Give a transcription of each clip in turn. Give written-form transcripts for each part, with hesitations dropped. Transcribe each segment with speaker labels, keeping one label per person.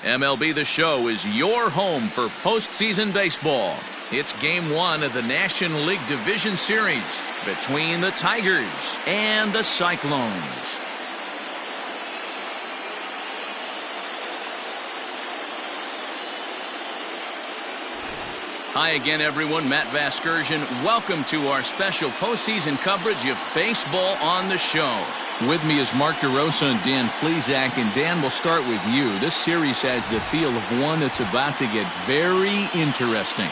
Speaker 1: MLB The Show is your home for postseason baseball. It's Game 1 of the National League Division Series between the Tigers and the Cyclones. Hi again, everyone. Matt Vasgersian. Welcome to our special postseason coverage of Baseball on the Show. With me is Mark DeRosa and Dan Plesac. And Dan, we'll start with you. This series has the feel of one that's about to get very interesting.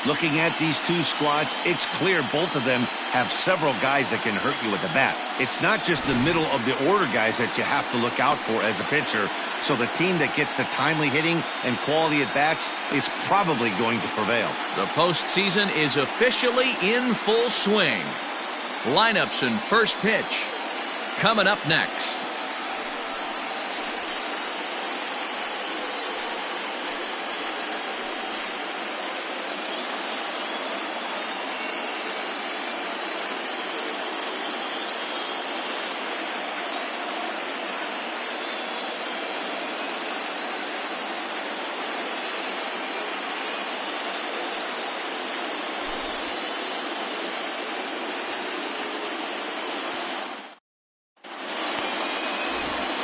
Speaker 2: Looking at these two squads, it's clear both of them have several guys that can hurt you with the bat. It's not just the middle of the order guys that you have to look out for as a pitcher. So the team that gets the timely hitting and quality at bats is probably going to prevail.
Speaker 1: The postseason is officially in full swing. Lineups and first pitch coming up next.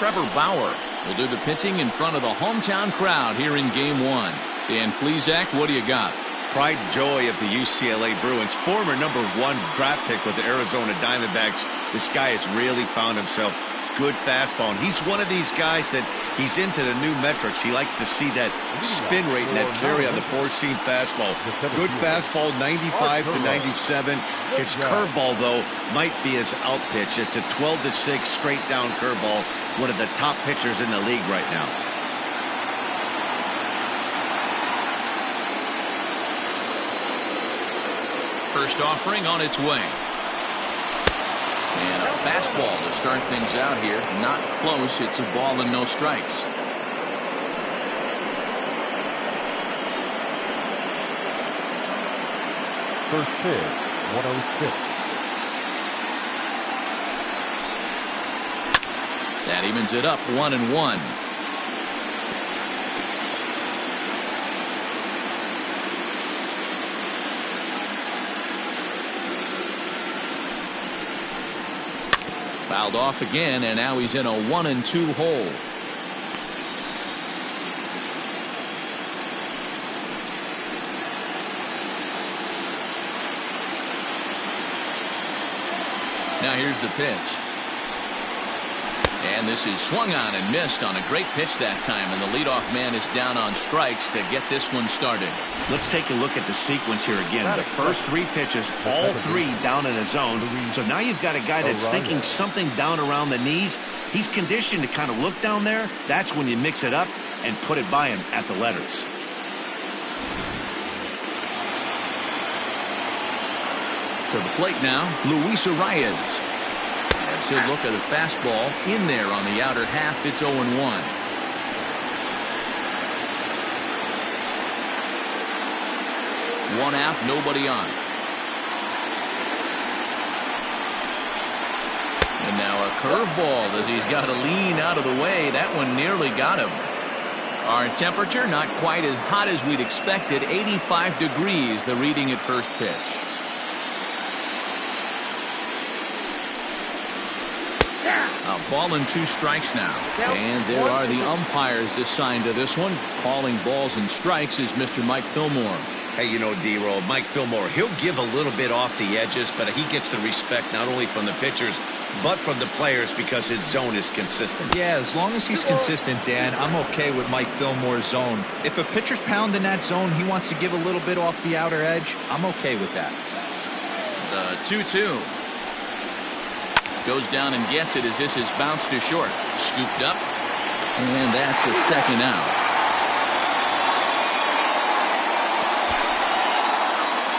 Speaker 1: Trevor Bauer will do the pitching in front of the hometown crowd here in Game 1. Dan Plesac, what do you got?
Speaker 2: Pride and joy of the UCLA Bruins, former #1 draft pick with the Arizona Diamondbacks. This guy has really found himself good fastball, and he's one of these guys that he's into the new metrics. He likes to see that spin rate and that carry on the four-seam fastball. Good fastball, 95 to 97. His curveball, though, might be his out pitch. It's a 12-6 straight down curveball. One of the top pitchers in the league right now.
Speaker 1: First offering on its way. And a fastball to start things out here. Not close. It's a ball and no strikes.
Speaker 3: First pitch, 106.
Speaker 1: That evens it up 1-1. Fouled off again, and now he's in a 1-2 hole. Now here's the pitch. And this is swung on and missed on a great pitch that time, and the leadoff man is down on strikes to get this one started.
Speaker 2: Let's take a look at the sequence here again. The first three pitches, all three down in the zone. So now you've got a guy that's thinking something down around the knees. He's conditioned to kind of look down there. That's when you mix it up and put it by him at the letters.
Speaker 1: To the plate now, Luis Arias. As he'll look at a fastball in there on the outer half. It's 0-1. One out, nobody on. And now a curveball as he's got to lean out of the way. That one nearly got him. Our temperature not quite as hot as we'd expected. 85 degrees, the reading at first pitch. A ball and 2 strikes now. And there are the umpires assigned to this one. Calling balls and strikes is Mr. Mike Fillmore.
Speaker 2: Hey, you know, D-Roll, Mike Fillmore, he'll give a little bit off the edges, but he gets the respect not only from the pitchers, but from the players because his zone is consistent.
Speaker 4: Yeah, as long as he's consistent, Dan, I'm okay with Mike Fillmore's zone. If a pitcher's pounding that zone, he wants to give a little bit off the outer edge, I'm okay with that.
Speaker 1: The 2-2. Goes down and gets it as this is bounced to short. Scooped up. And that's the second out.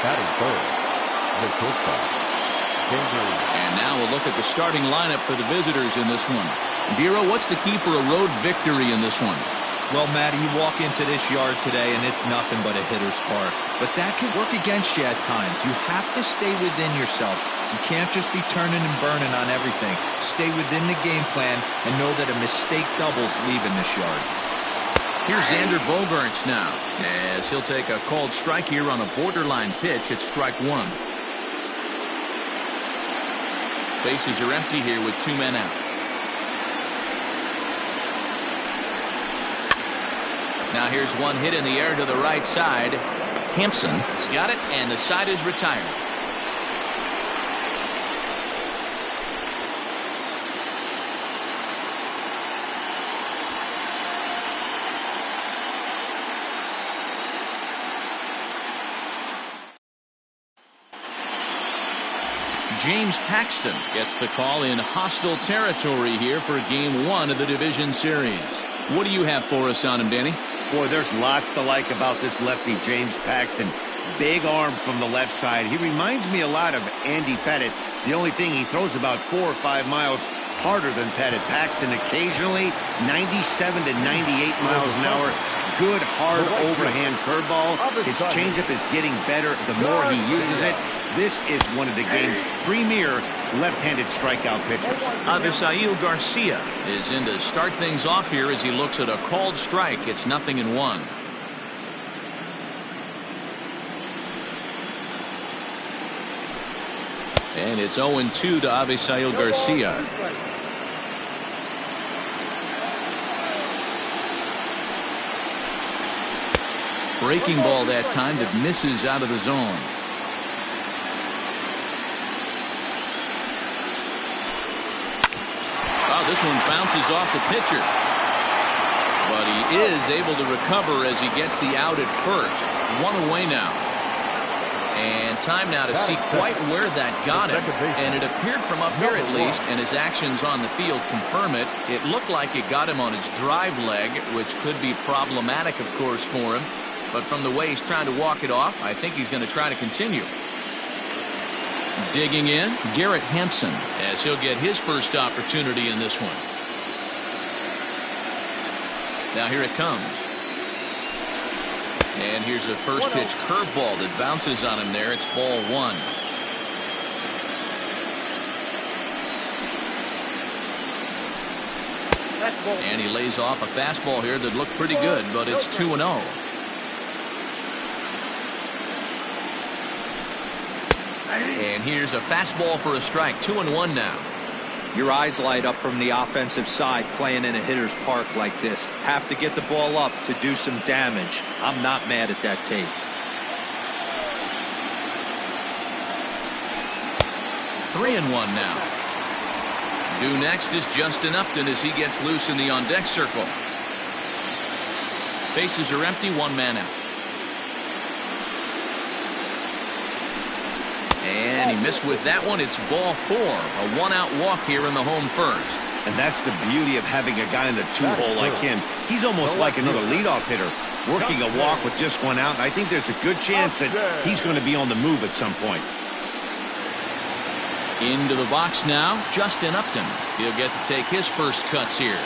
Speaker 3: Batting third, Nick Hilcock.
Speaker 1: And now we'll look at the starting lineup for the visitors in this one. Dero, what's the key for a road victory in this one?
Speaker 4: Well, Matty, you walk into this yard today and it's nothing but a hitter's park. But that can work against you at times. You have to stay within yourself. You can't just be turning and burning on everything. Stay within the game plan and know that a mistake doubles leaving this yard.
Speaker 1: Here's Xander Bogaerts now, as he'll take a called strike here on a borderline pitch at strike one. Bases are empty here with 2 men out. Now here's one hit in the air to the right side. Hampson's got it, and the side is retired. James Paxton gets the call in hostile territory here for Game 1 of the division series. What do you have for us on him, Danny?
Speaker 2: Boy, there's lots to like about this lefty, James Paxton. Big arm from the left side. He reminds me a lot of Andy Pettit. The only thing, he throws about 4 or 5 miles harder than Pettit. Paxton occasionally 97 to 98 miles an hour. Good, hard overhand curveball. His changeup is getting better the more he uses it. This is one of the game's premier left-handed strikeout pitchers.
Speaker 1: Avisail Garcia is in to start things off here as he looks at a called strike. It's 0-1. And it's 0-2 to Avisail Garcia. Breaking ball that time that misses out of the zone. This one bounces off the pitcher, but he is able to recover as he gets the out at first. 1 away now, and time now to see quite where that got him, and it appeared from up here at least, and his actions on the field confirm it. It looked like it got him on his drive leg, which could be problematic, of course, for him, but from the way he's trying to walk it off, I think he's going to try to continue. Digging in, Garrett Hampson, as he'll get his first opportunity in this one. Now here it comes. And here's a first pitch curveball that bounces on him there. It's ball 1. And he lays off a fastball here that looked pretty good, but it's 2-0. And here's a fastball for a strike. 2-1 now.
Speaker 4: Your eyes light up from the offensive side playing in a hitter's park like this. Have to get the ball up to do some damage. I'm not mad at that tape.
Speaker 1: 3-1 now. Due next is Justin Upton as he gets loose in the on-deck circle. Bases are empty, 1 man out. And he missed with that one. It's ball 4. A 1-out walk here in the home first.
Speaker 2: And that's the beauty of having a guy in the 2-hole like him. He's almost like another leadoff hitter, working a walk with just 1 out. And I think there's a good chance that he's going to be on the move at some point.
Speaker 1: Into the box now, Justin Upton. He'll get to take his first cuts here.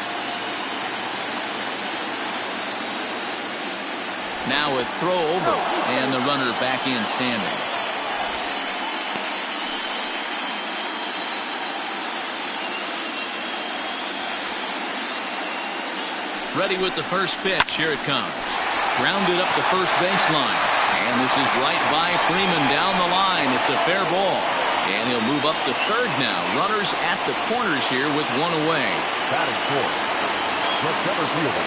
Speaker 1: Now a throw over, and the runner back in standing. Ready with the first pitch. Here it comes. Grounded up the first baseline. And this is right by Freeman down the line. It's a fair ball. And he'll move up to third now. Runners at the corners here with 1 away.
Speaker 3: Batting fourth, the center fielder,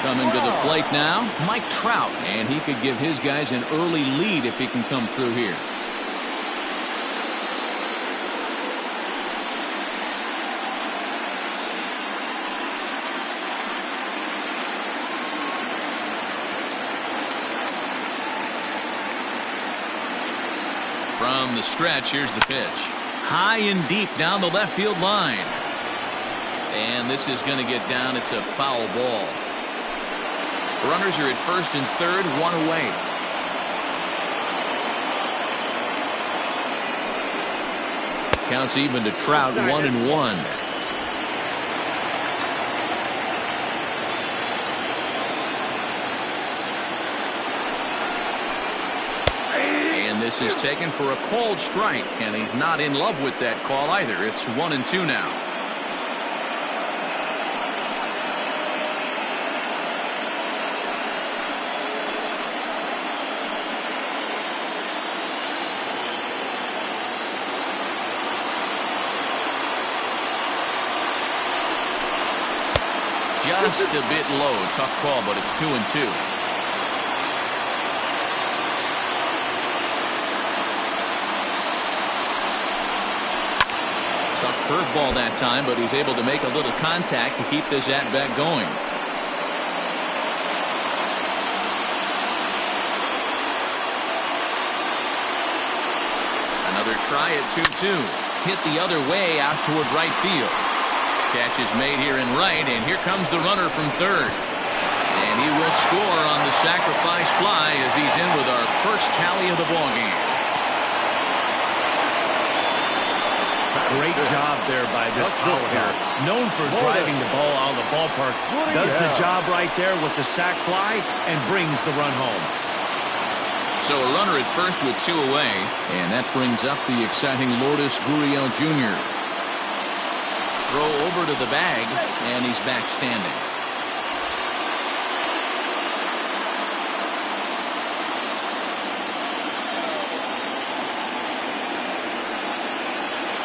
Speaker 1: Coming to the plate now, Mike Trout. And he could give his guys an early lead if he can come through here. From the stretch, here's the pitch. High and deep down the left field line. And this is going to get down. It's a foul ball. Runners are at first and third, 1 away. Counts even to Trout, 1-1. This is taken for a called strike, and he's not in love with that call either. It's 1-2 now. just a bit low. Tough call, but it's 2-2. Tough curveball that time, but he's able to make a little contact to keep this at-bat going. Another try at 2-2. Hit the other way out toward right field. Catch is made here in right, and here comes the runner from third. And he will score on the sacrifice fly as he's in with our first tally of the ballgame.
Speaker 2: Great job there by this power hitter. Known for driving the ball out of the ballpark. Does the job right there with the sac fly and brings the run home.
Speaker 1: So a runner at first with 2 away, and that brings up the exciting Lourdes Gurriel Jr. Throw over to the bag, and he's back standing.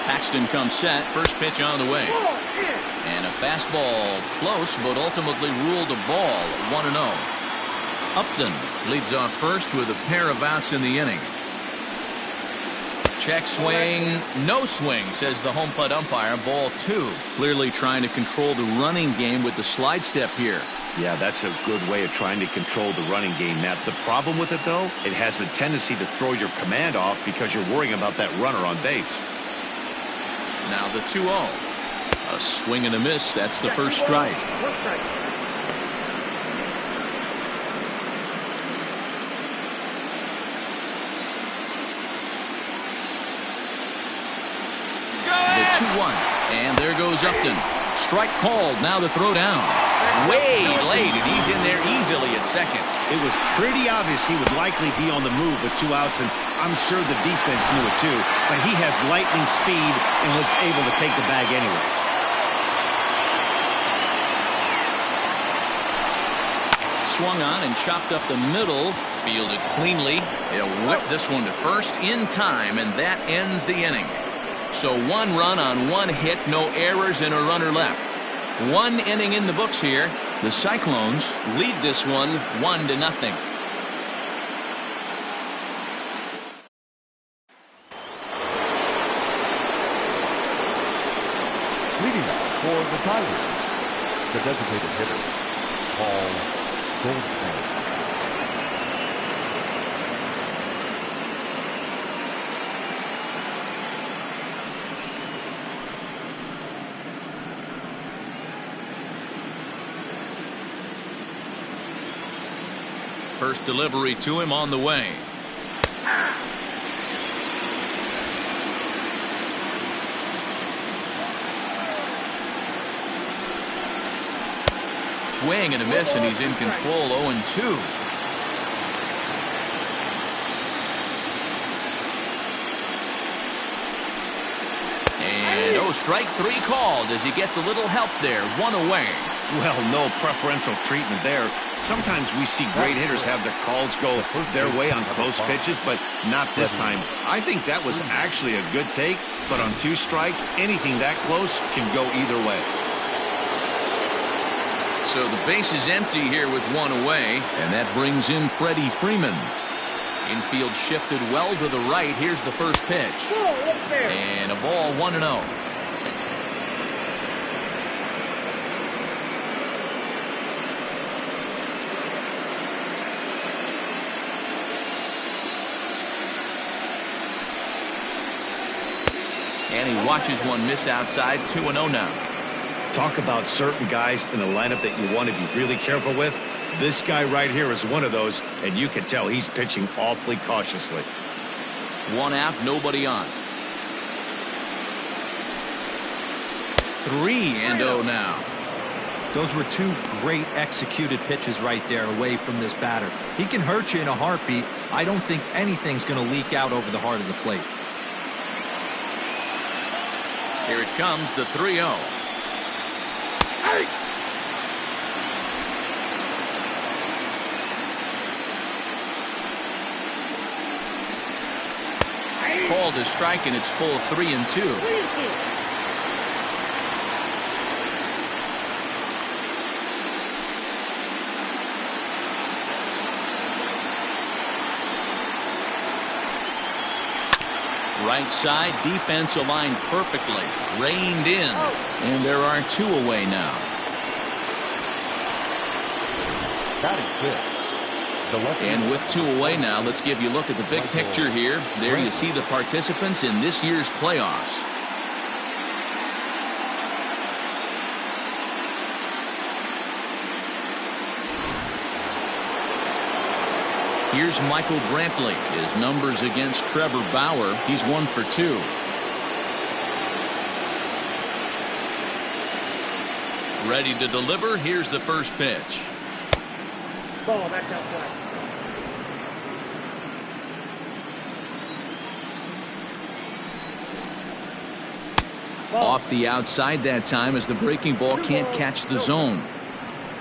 Speaker 1: Paxton comes set. First pitch on the way. And a fastball close, but ultimately ruled a ball. 1-0. Upton leads off first with a pair of outs in the inning. Check swing. No swing, says the home plate umpire. Ball 2. Clearly trying to control the running game with the slide step here.
Speaker 2: Yeah, that's a good way of trying to control the running game, Matt. The problem with it, though, it has a tendency to throw your command off because you're worrying about that runner on base.
Speaker 1: Now the 2-0. A swing and a miss. That's the first strike. The 2-1. And there goes Upton. Strike called. Now the throw down. Way late, and he's in there easily at second.
Speaker 2: It was pretty obvious he would likely be on the move with 2 outs, and I'm sure the defense knew it too. But he has lightning speed and was able to take the bag anyways.
Speaker 1: Swung on and chopped up the middle. Fielded cleanly. They'll whip this one to first in time, and that ends the inning. So 1 run on 1 hit, no errors, and a runner left. 1 inning in the books here. The Cyclones lead this one 1-0.
Speaker 3: Leading off for the Tigers, the designated hitter, Paul Goldschmidt.
Speaker 1: First delivery to him on the way. Swing and a miss, and he's in control. 0-2. And strike 3 called as he gets a little help there. 1 away.
Speaker 2: Well, no preferential treatment there. Sometimes we see great hitters have their calls go their way on close pitches, but not this time. I think that was actually a good take, but on 2 strikes, anything that close can go either way.
Speaker 1: So the base is empty here with 1 away, and that brings in Freddie Freeman. Infield shifted well to the right. Here's the first pitch. And a ball. 1-0. And he watches one miss outside. 2-0 now.
Speaker 2: Talk about certain guys in a lineup that you want to be really careful with. This guy right here is one of those, and you can tell he's pitching awfully cautiously.
Speaker 1: 1 out, nobody on. 3-0 now.
Speaker 4: Those were 2 great executed pitches right there away from this batter. He can hurt you in a heartbeat. I don't think anything's going to leak out over the heart of the plate.
Speaker 1: Here it comes, the 3-0. Called a strike, and it's full 3-2. Right side defense aligned perfectly. Reined in. And there are 2 away now. And with 2 away now, let's give you a look at the big picture here. There you see the participants in this year's playoffs. Here's Michael Brantley. His numbers against Trevor Bauer. He's 1 for 2. Ready to deliver. Here's the first pitch.
Speaker 5: Ball back outside.
Speaker 1: Off the outside that time as the breaking ball can't catch the zone.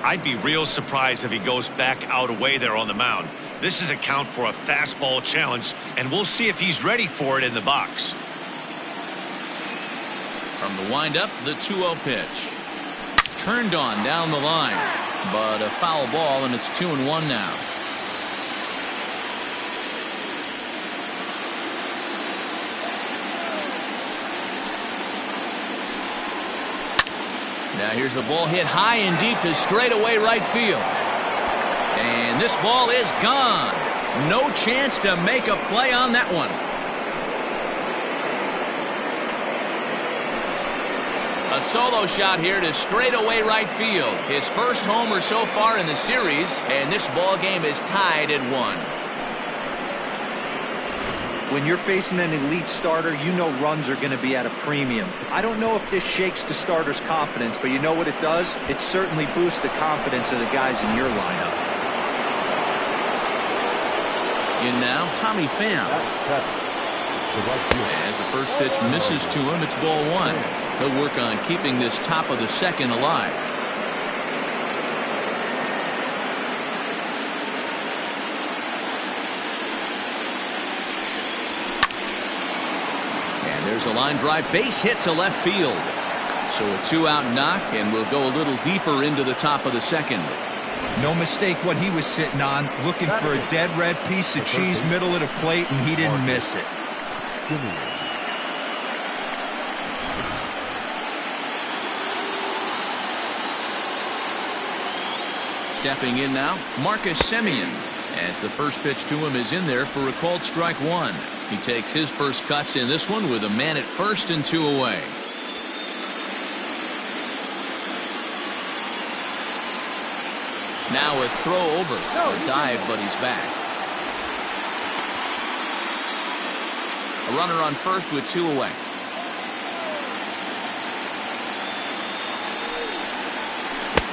Speaker 2: I'd be real surprised if he goes back out away there on the mound. This is a count for a fastball challenge, and we'll see if he's ready for it in the box.
Speaker 1: From the windup, the 2-0 pitch. Turned on down the line, but a foul ball, and it's 2-1 now. Now here's the ball hit high and deep to straightaway right field. And this ball is gone. No chance to make a play on that one. A solo shot here to straightaway right field. His first homer so far in the series, and this ball game is tied at 1.
Speaker 4: When you're facing an elite starter, you know runs are going to be at a premium. I don't know if this shakes the starter's confidence, but you know what it does? It certainly boosts the confidence of the guys in your lineup.
Speaker 1: In now, Tommy Pham. As the first pitch misses to him, it's ball 1. He'll work on keeping this top of the second alive. And there's a line drive base hit to left field. So a 2-out knock, and we'll go a little deeper into the top of the second.
Speaker 4: No mistake what he was sitting on, looking for a dead red piece of cheese middle of the plate, and he didn't miss it.
Speaker 1: Stepping in now, Marcus Semien, as the first pitch to him is in there for a called strike 1. He takes his first cuts in this one with a man at first and 2 away. Now a throw over, a dive, but he's back. A runner on first with 2 away.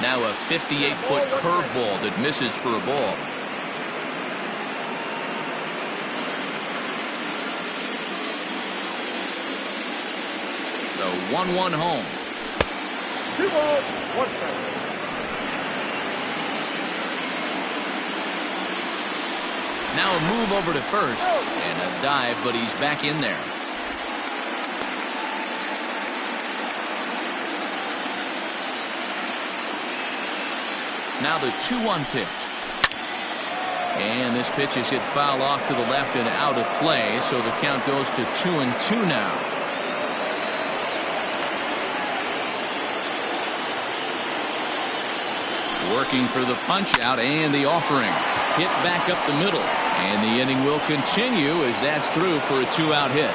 Speaker 1: Now a 58-foot curveball that misses for a ball. The 1-1 home.
Speaker 5: 2 balls, 1 strike.
Speaker 1: Now a move over to first and a dive, but he's back in there. Now the 2-1 pitch. And this pitch is hit foul off to the left and out of play, so the count goes to 2-2 now. Working for the punch out and the offering. Hit back up the middle. And the inning will continue as that's through for a 2-out hit.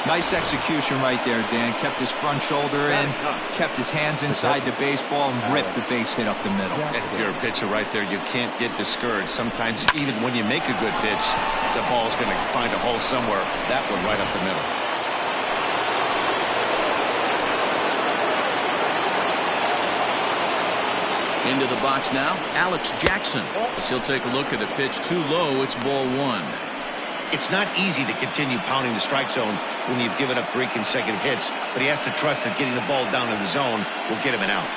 Speaker 4: Nice execution right there, Dan. Kept his front shoulder in, kept his hands inside the baseball, and ripped the base hit up the middle.
Speaker 2: If you're a pitcher right there, you can't get discouraged. Sometimes even when you make a good pitch, the ball's going to find a hole somewhere. That one right up the middle.
Speaker 1: Into the box now, Alex Jackson. As he'll take a look at a pitch too low, it's ball 1.
Speaker 2: It's not easy to continue pounding the strike zone when you've given up 3 consecutive hits, but he has to trust that getting the ball down in the zone will get him an out.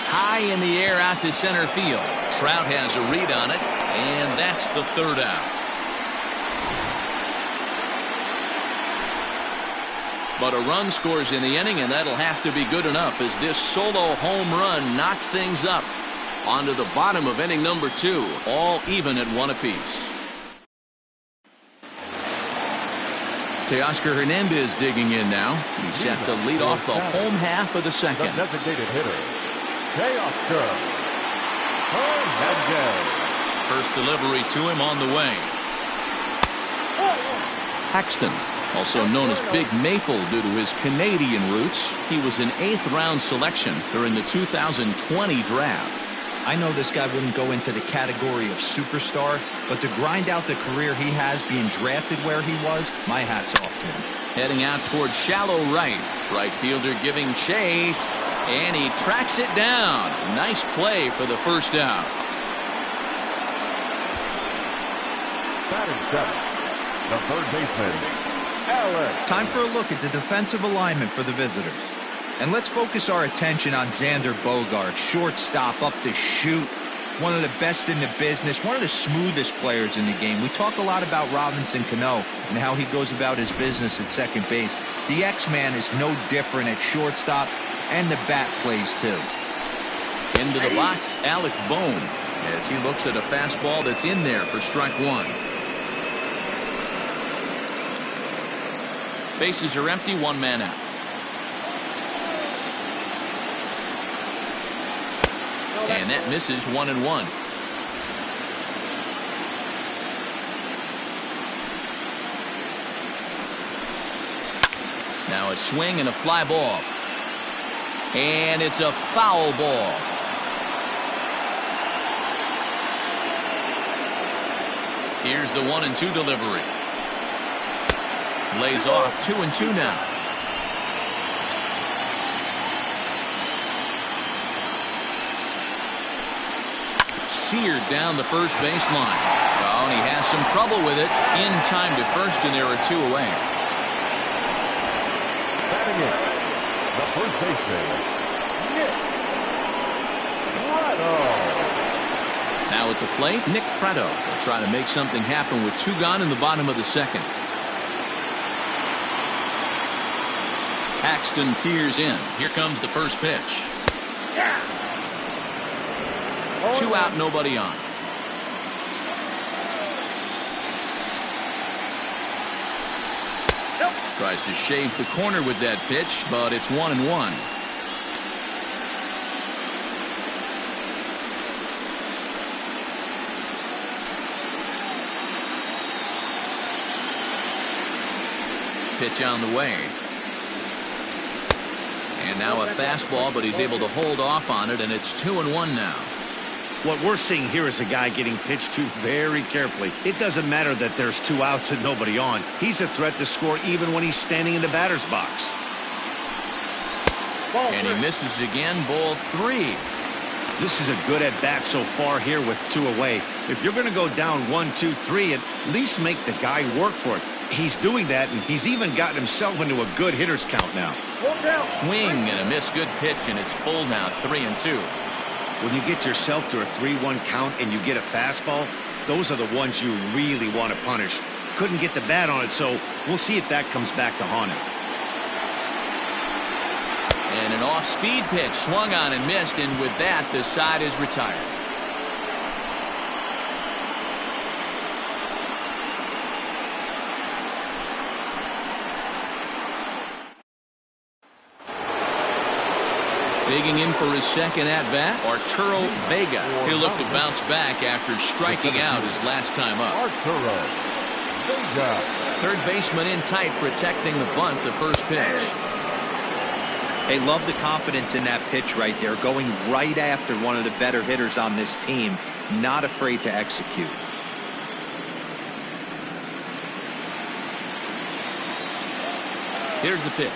Speaker 1: High in the air out to center field. Trout has a read on it, and that's the 3rd out. But a run scores in the inning, and that'll have to be good enough as this solo home run knocks things up. On to the bottom of inning number 2, all even at 1 apiece. Teoscar Hernandez digging in now. He's set to lead off the home half of the second.
Speaker 3: The designated hitter, Teoscar Hernandez.
Speaker 1: First delivery to him on the way. Paxton, also known as Big Maple due to his Canadian roots. He was an 8th-round selection during the 2020 draft.
Speaker 4: I know this guy wouldn't go into the category of superstar, but to grind out the career he has being drafted where he was, my hat's off to him.
Speaker 1: Heading out towards shallow right. Right fielder giving chase, and he tracks it down. Nice play for the first out.
Speaker 3: Batting 7th, the third baseman, Alex.
Speaker 4: Time for a look at the defensive alignment for the visitors. And let's focus our attention on Xander Bogaerts, shortstop, up the chute, one of the best in the business, one of the smoothest players in the game. We talk a lot about Robinson Cano and how he goes about his business at second base. The X-Man is no different at shortstop, and the bat plays too.
Speaker 1: Into the box, Alec Bohm, as he looks at a fastball that's in there for strike 1. Bases are empty, 1 man out. And that misses 1-1. Now a swing and a fly ball. And it's a foul ball. Here's the 1-2 delivery. Lays off 2-2 now. Seared down the first baseline. Oh, and he has some trouble with it. In time to first, and there are 2 away.
Speaker 3: Batting in, the first baseman, Prado.
Speaker 1: Now at the plate, Nick Prado will try to make something happen with 2 gone in the bottom of the second. Paxton peers in. Here comes the first pitch. 2 out, nobody on. Tries to shave the corner with that pitch, but it's 1-1. Pitch on the way. And now a fastball, but he's able to hold off on it, and it's 2-1 now.
Speaker 2: What we're seeing here is a guy getting pitched to very carefully. It doesn't matter that there's 2 outs and nobody on. He's a threat to score even when he's standing in the batter's box.
Speaker 1: And he misses again, ball 3.
Speaker 2: This is a good at-bat so far here with 2 away. If you're going to go down 1, 2, 3, at least make the guy work for it. He's doing that, and he's even gotten himself into a good hitter's count now.
Speaker 1: Swing and a miss, good pitch, and it's full now, 3-2.
Speaker 2: When you get yourself to a 3-1 count and you get a fastball, those are the ones you really want to punish. Couldn't get the bat on it, so we'll see if that comes back to haunt him.
Speaker 1: And an off-speed pitch swung on and missed, and with that, the side is retired. Digging in for his second at-bat, Arturo Vega. He'll look to bounce back after striking out his last time up.
Speaker 3: Arturo Vega.
Speaker 1: Third baseman in tight, protecting the bunt, the first pitch.
Speaker 4: Hey, love the confidence in that pitch right there, going right after one of the better hitters on this team, not afraid to execute.
Speaker 1: Here's the pitch.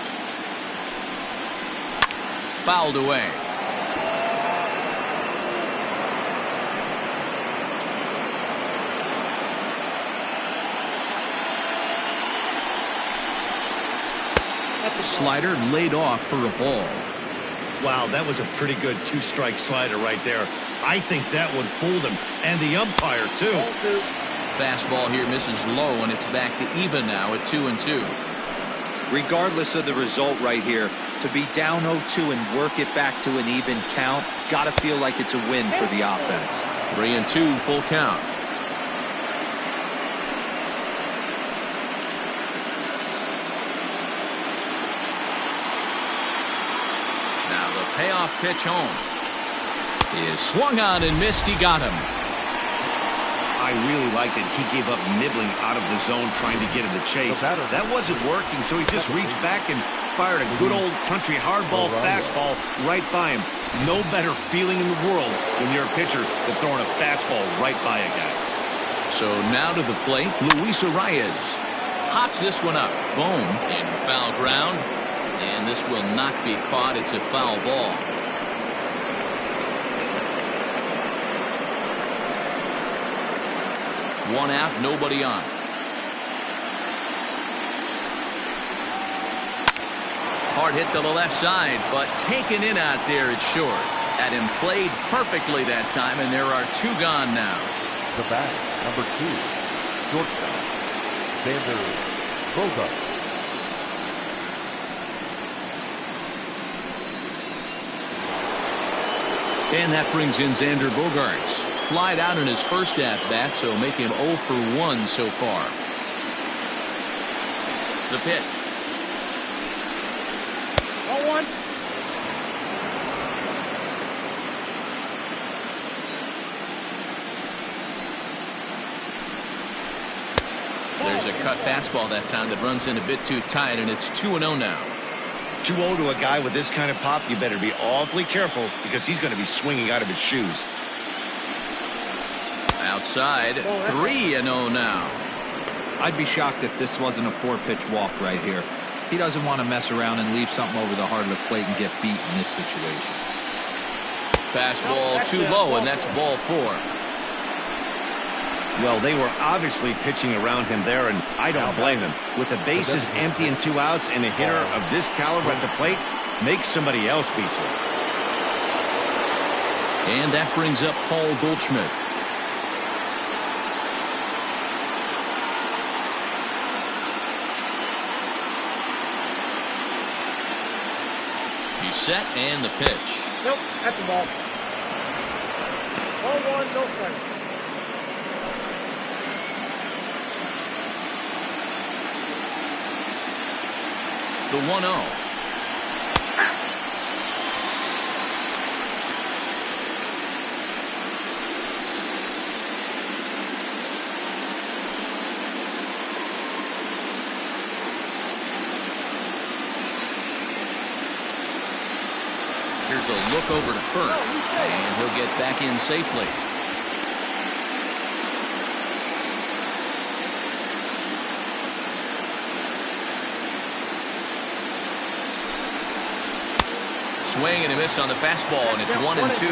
Speaker 1: Fouled away. Slider laid off for a ball.
Speaker 2: Wow, that was a pretty good 2-strike slider right there. I think that one fooled him, and the umpire too.
Speaker 1: Fastball here misses low, and it's back to even now at 2-2.
Speaker 4: Regardless of the result right here, To be down 0-2 and work it back to an even count, got to feel like it's a win for the offense.
Speaker 1: 3-2 full count. Now the payoff pitch home is swung on and missed. He got him.
Speaker 2: I really liked it. He gave up nibbling out of the zone trying to get in the chase. That wasn't working, so he just reached back and fired a good old country hardball fastball right by him. No better feeling in the world when you're a pitcher than throwing a fastball right by a guy.
Speaker 1: So now to the plate, Luis Arias hops this one up. Boom, in foul ground, and this will not be caught. It's a foul ball. One out, nobody on. Hard hit to the left side, but taken in out there, it's short. Had him played perfectly that time, and there are two gone now.
Speaker 3: The bat, number 2, shortstop, Xander Bogaerts.
Speaker 1: And that brings in Xander Bogaerts. Flied out in his first at-bat, so make him 0 for 1 so far. The pitch.
Speaker 5: 0-1.
Speaker 1: There's a cut fastball that time that runs in a bit too tight, and it's 2-0 now.
Speaker 2: 2-0 to a guy with this kind of pop, you better be awfully careful because he's going to be swinging out of his shoes.
Speaker 1: Outside, 3-0 now.
Speaker 4: I'd be shocked if this wasn't a 4-pitch walk right here. He doesn't want to mess around and leave something over the heart of the plate and get beat in this situation.
Speaker 1: Fastball too low, and that's ball 4.
Speaker 2: Well, they were obviously pitching around him there, and I don't blame him. With the bases empty and 2 outs and a hitter of this caliber at the plate, make somebody else beat you.
Speaker 1: And that brings up Paul Goldschmidt. He's set, and the pitch.
Speaker 5: Nope, that's the ball. 0-1, no strike.
Speaker 1: The 1-0. Here's a look over to first, and he'll get back in safely. Swing and a miss on the fastball, and it's 1-2.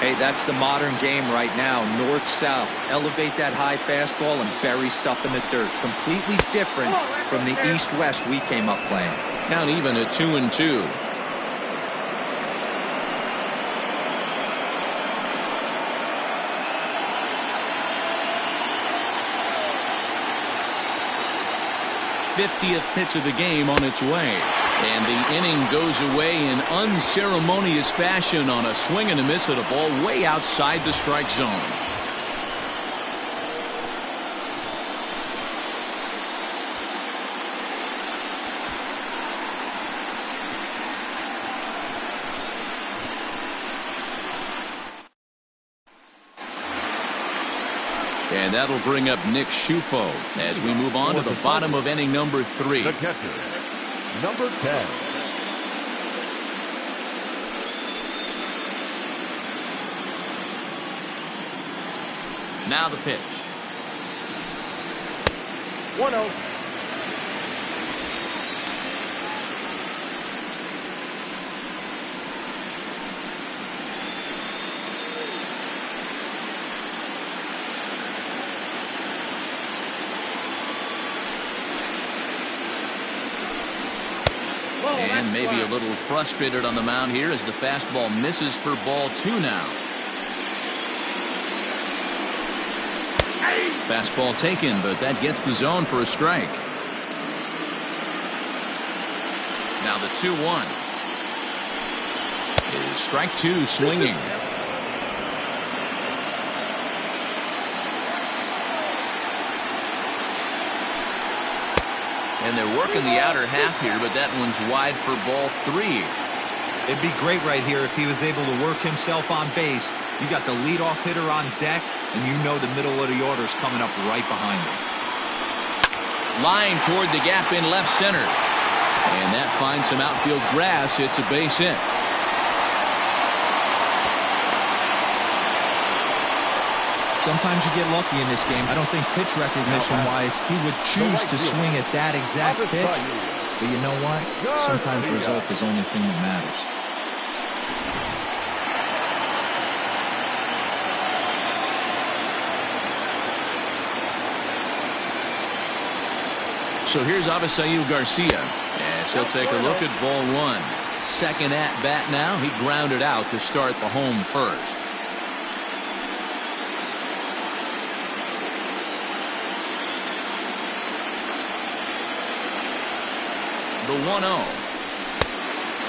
Speaker 4: Hey, that's the modern game right now. North-south. Elevate that high fastball and bury stuff in the dirt. Completely different from the east-west we came up playing.
Speaker 1: Count even at 2-2. '50th pitch of the game on its way. And the inning goes away in unceremonious fashion on a swing and a miss at a ball way outside the strike zone. And that'll bring up Nick Schufo as we move on to the bottom of inning number 3.
Speaker 3: The catcher, number 10.
Speaker 1: Now the pitch.
Speaker 5: 1-0.
Speaker 1: And maybe a little frustrated on the mound here as the fastball misses for ball 2 now. Fastball taken, but that gets the zone for a strike. Now the 2-1. Is strike 2 swinging. And they're working the outer half here, but that one's wide for ball 3.
Speaker 4: It'd be great right here if he was able to work himself on base. You got the leadoff hitter on deck, and you know the middle of the order is coming up right behind him.
Speaker 1: Line toward the gap in left center. And that finds some outfield grass. It's a base hit.
Speaker 4: Sometimes you get lucky in this game. I don't think pitch recognition-wise he would choose to swing at that exact pitch. But you know what? Sometimes result is the only thing that matters.
Speaker 1: So here's Avisail Garcia as he'll take a look at ball 1. Second at bat now. He grounded out to start the home first. The 1-0.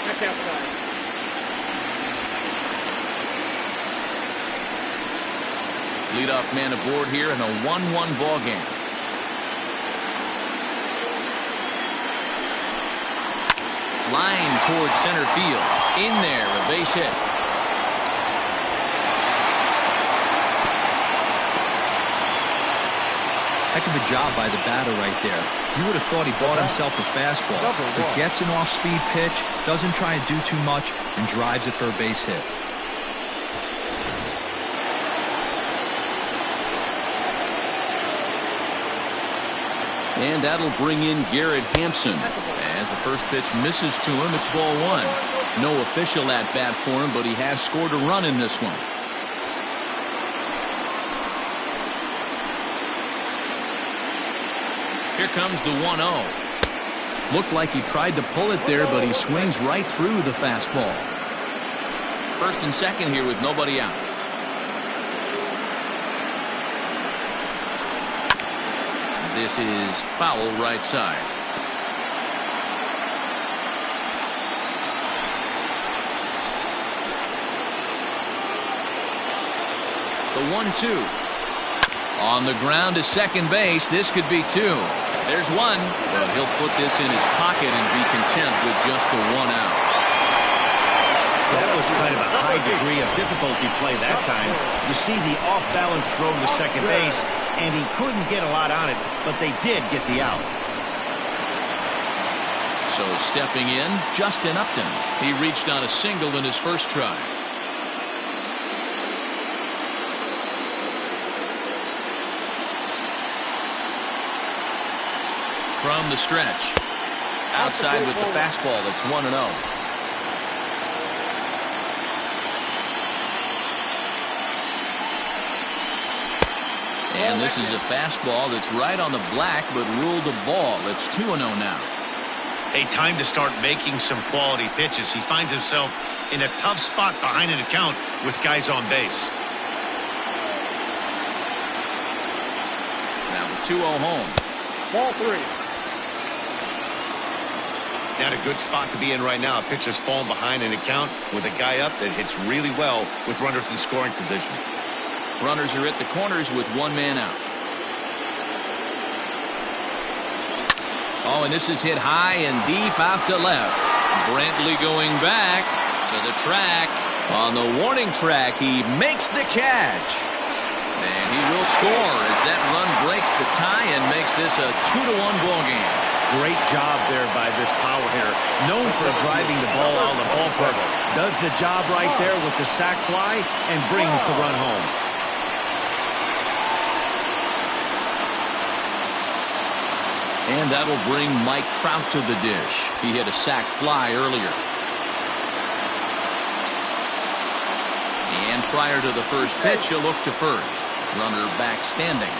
Speaker 5: That's outside.
Speaker 1: Leadoff man aboard here in a 1-1 ball game. Line towards center field. In there, a base hit.
Speaker 4: Heck of a job by the batter right there. You would have thought he bought himself a fastball, but gets an off-speed pitch, doesn't try and do too much, and drives it for a base hit.
Speaker 1: And that'll bring in Garrett Hampson. As the first pitch misses to him, it's ball 1. No official at-bat for him, but he has scored a run in this one. Here comes the 1-0. Looked like he tried to pull it there, but he swings right through the fastball. First and second here with nobody out. This is foul right side. The 1-2. On the ground to second base. This could be 2. There's 1, but he'll put this in his pocket and be content with just the 1 out.
Speaker 2: That was kind of a high degree of difficulty play that time. You see the off-balance throw to second base, and he couldn't get a lot on it, but they did get the out.
Speaker 1: So stepping in, Justin Upton. He reached on a single in his first try. From the stretch. Outside with the fastball. That's 1-0. And this is a fastball that's right on the black, but ruled a ball. It's 2-0 now.
Speaker 2: A time to start making some quality pitches. He finds himself in a tough spot behind an account with guys on base.
Speaker 1: Now the 2-0 home.
Speaker 5: Ball 3.
Speaker 2: Not a good spot to be in right now. A pitcher's falling behind an account with a guy up that hits really well with runners in scoring position.
Speaker 1: Runners are at the corners with 1 man out. Oh, and this is hit high and deep out to left. Brantley going back to the track. On the warning track, he makes the catch. And he will score as that run breaks the tie and makes this a 2-1 ball game.
Speaker 2: Great job there by this power hitter. Known for driving the ball out of the ballpark. Does the job right there with the sac fly and brings the run home.
Speaker 1: And that'll bring Mike Trout to the dish. He hit a sac fly earlier. And prior to the first pitch, he'll look to first. Runner back standing.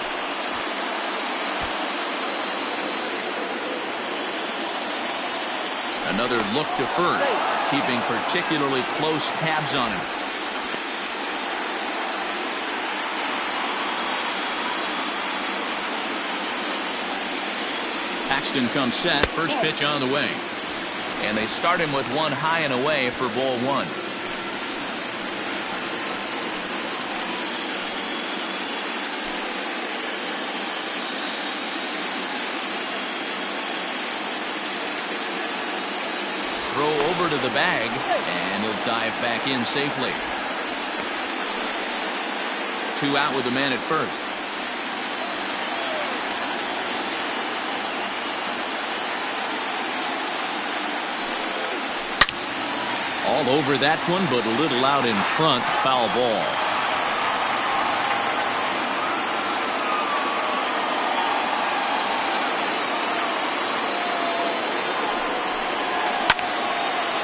Speaker 1: Another look to first, keeping particularly close tabs on him. Paxton comes set. First pitch on the way. And they start him with one high and away for ball one. Throw over to the bag, and he'll dive back in safely. 2 out with the man at first. All over that one, but a little out in front. Foul ball.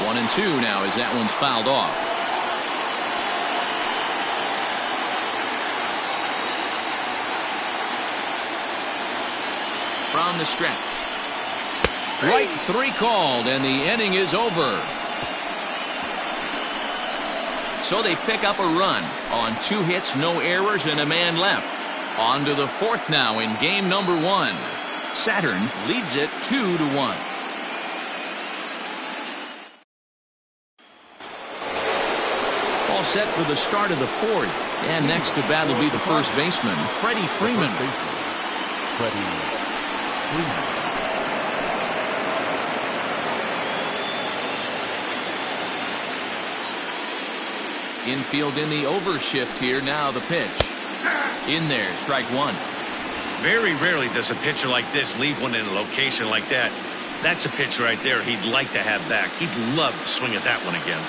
Speaker 1: One and two now as that one's fouled off. From the stretch. Strike 3 called, and the inning is over. So they pick up a run on 2 hits, no errors, and a man left. On to the 4th now in game number 1. Saturn leads it 2-1. All set for the start of the 4th. And next to bat will be the first baseman, Freddie Freeman. Infield in the overshift here. Now the pitch. In there, strike 1.
Speaker 2: Very rarely does a pitcher like this leave one in a location like that. That's a pitch right there he'd like to have back. He'd love to swing at that one again.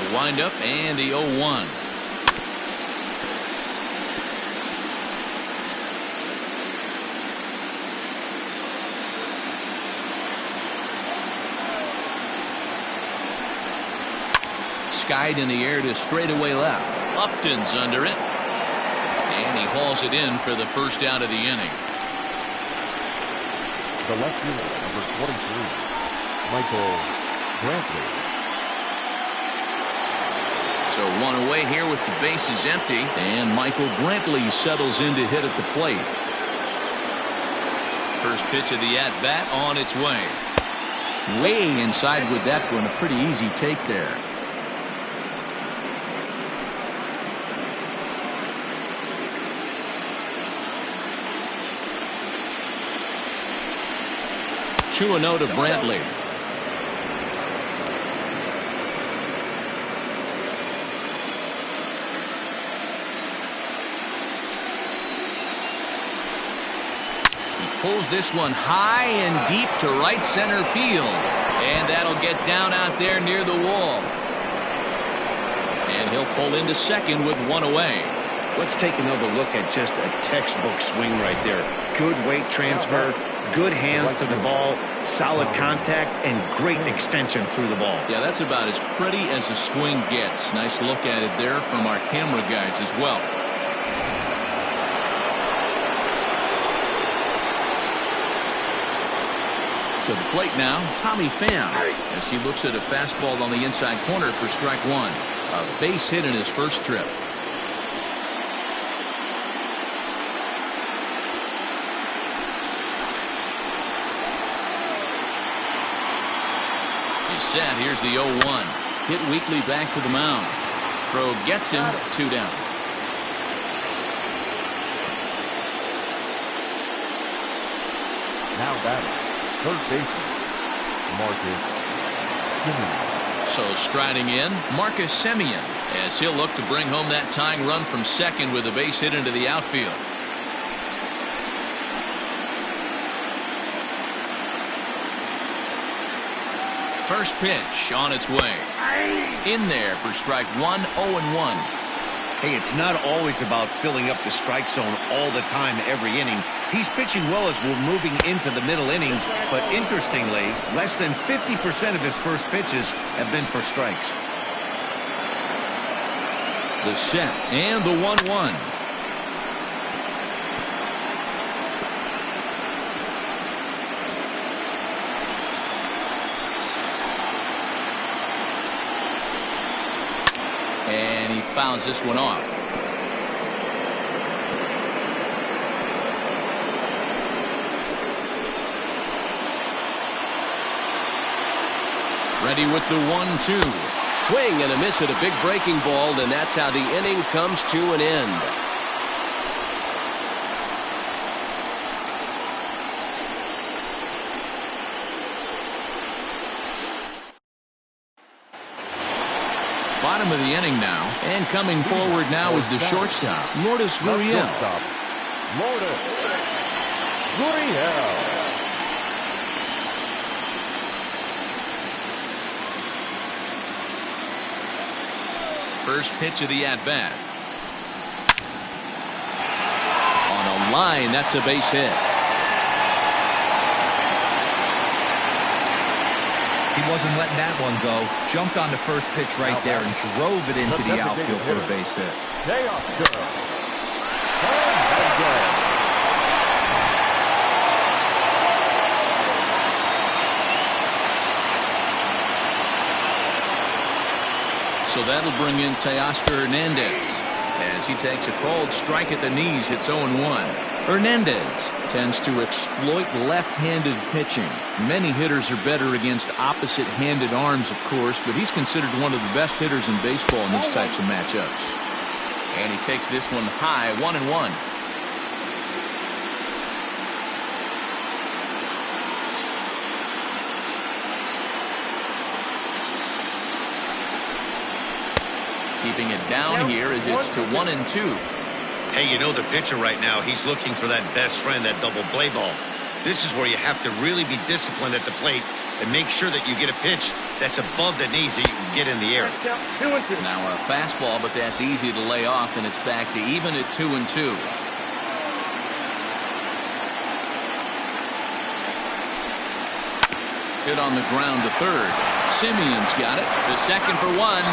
Speaker 1: The windup and the 0-1. Skied in the air to straightaway left. Upton's under it. And he hauls it in for the first out of the inning.
Speaker 3: The left fielder, number 23, Michael Brantley.
Speaker 1: So one away here with the bases empty. And Michael Brantley settles in to hit at the plate. First pitch of the at-bat on its way. Way inside with that one. A pretty easy take there. 2-0 to Brantley. He pulls this one high and deep to right center field. And that'll get down out there near the wall. And he'll pull into second with one away.
Speaker 2: Let's take another look at just a textbook swing right there. Good weight transfer. Good hands to the ball, solid contact, and great extension through the ball.
Speaker 1: Yeah, that's about as pretty as a swing gets. Nice look at it there from our camera guys as well. To the plate now, Tommy Pham, as he looks at a fastball on the inside corner for strike 1. A base hit in his first trip. Set. Here's the 0-1. Hit weakly back to the mound. Throw gets him. 2 down.
Speaker 3: Now batting, third baseman, Marcus Semien.
Speaker 1: So striding in, Marcus Semien, as he'll look to bring home that tying run from second with a base hit into the outfield. First pitch on its way. In there for strike 1, 0-1.
Speaker 2: Hey, it's not always about filling up the strike zone all the time every inning. He's pitching well as we're moving into the middle innings, but interestingly, less than 50% of his first pitches have been for strikes.
Speaker 1: The set and the 1-1. And he fouls this one off. Ready with the 1-2.
Speaker 6: Swing and a miss at a big breaking ball, and that's how the inning comes to an end.
Speaker 1: Bottom of the inning now, and coming forward now is the shortstop, Gurriel. First pitch of the at-bat. On a line, that's a base hit.
Speaker 4: He wasn't letting that one go. Jumped on the first pitch right there and drove it into the outfield for a base hit.
Speaker 1: So that'll bring in Teoscar Hernandez as he takes a called strike at the knees. It's 0-1. Hernandez tends to exploit left-handed pitching. Many hitters are better against opposite-handed arms, of course, but he's considered one of the best hitters in baseball in these types of matchups. And he takes this one high, 1-1. Keeping it down here as it's to 1-2.
Speaker 2: Hey, you know the pitcher right now, he's looking for that best friend, that double play ball. This is where you have to really be disciplined at the plate and make sure that you get a pitch that's above the knees that you can get in the air.
Speaker 1: Now a fastball, but that's easy to lay off, and it's back to even at 2-2. Hit on the ground to third. Simeon's got it to second for one.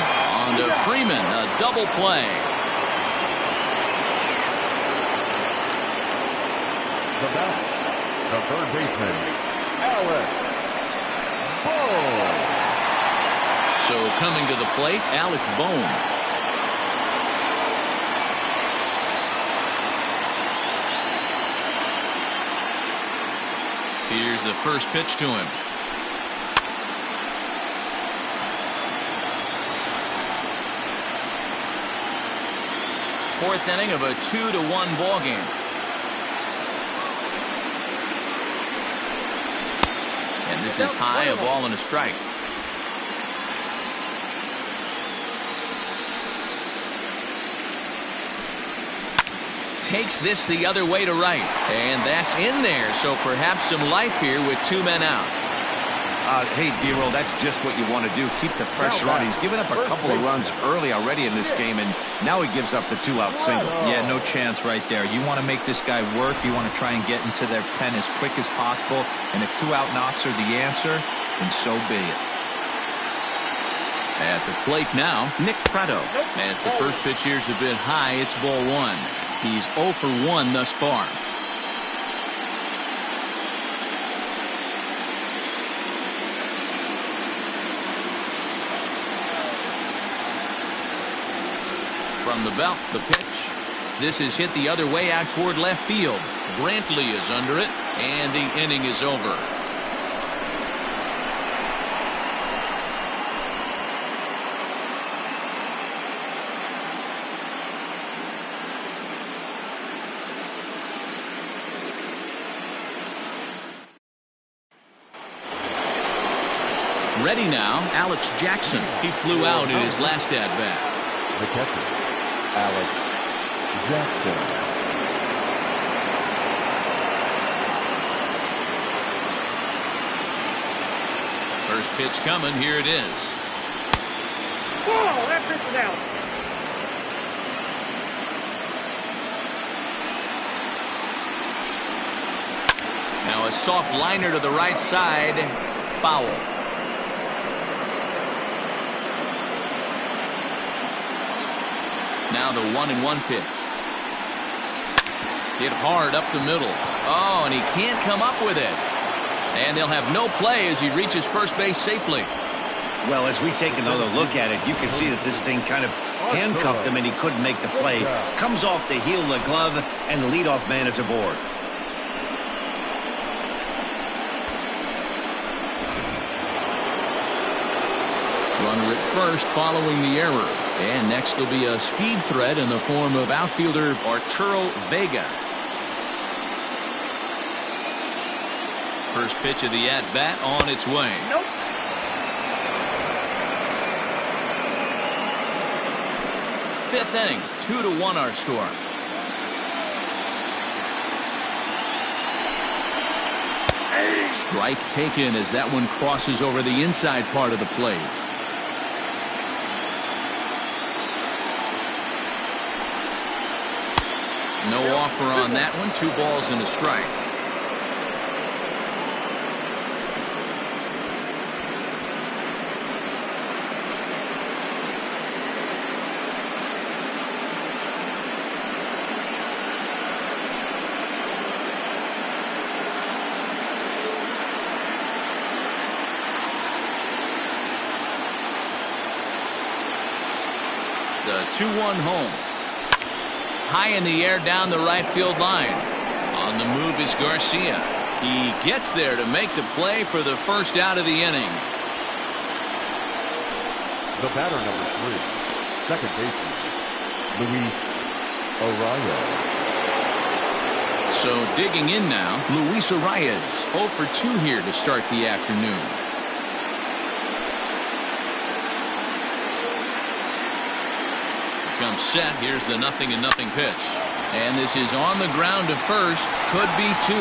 Speaker 1: On to Freeman, a double play.
Speaker 3: The third baseman, Alex Bone.
Speaker 1: So coming to the plate, Alec Bone. Here's the first pitch to him. Fourth inning of a 2-1 ball game. And this is high, a ball and a strike. Takes this the other way to right. And that's in there. So perhaps some life here with two men out.
Speaker 2: Hey, D-Roll, that's just what you want to do. Keep the pressure on. He's given up a couple of runs early already in this game, and now he gives up the two-out single.
Speaker 4: Yeah, no chance right there. You want to make this guy work. You want to try and get into their pen as quick as possible. And if two-out knocks are the answer, then so be it.
Speaker 1: At the plate now, Nick Pratto. As the first pitch here's a bit high, it's ball one. He's 0 for 1 thus far. From the belt, the pitch. This is hit the other way out toward left field. Brantley is under it, and the inning is over. Ready now, Alex Jackson. He flew out in his last at-bat.
Speaker 3: The catcher, Alex Jackson.
Speaker 1: First pitch coming. Here it is.
Speaker 5: Whoa, that pitch is out.
Speaker 1: Now a soft liner to the right side. Foul. Now the 1-1 pitch. Hit hard up the middle. Oh, and he can't come up with it. And they'll have no play as he reaches first base safely.
Speaker 2: Well, as we take another look at it, you can see that this thing kind of handcuffed him and he couldn't make the play. Comes off the heel of the glove, and the leadoff man is aboard.
Speaker 1: Runner at first following the error. And next will be a speed threat in the form of outfielder Arturo Vega. First pitch of the at-bat on its way.
Speaker 5: Nope.
Speaker 1: Fifth inning, 2-1 our score. Strike taken as that one crosses over the inside part of the plate. No offer on that one. 2 balls and a strike. The 2-1 home. High in the air down the right field line. On the move is Garcia. He gets there to make the play for the first out of the inning.
Speaker 3: The batter, number 3, second baseman, Luis Arraez.
Speaker 1: So digging in now, Luis Arraez, 0 for 2 here to start the afternoon. Comes set. Here's the 0-0 pitch. And this is on the ground to first. Could be 2.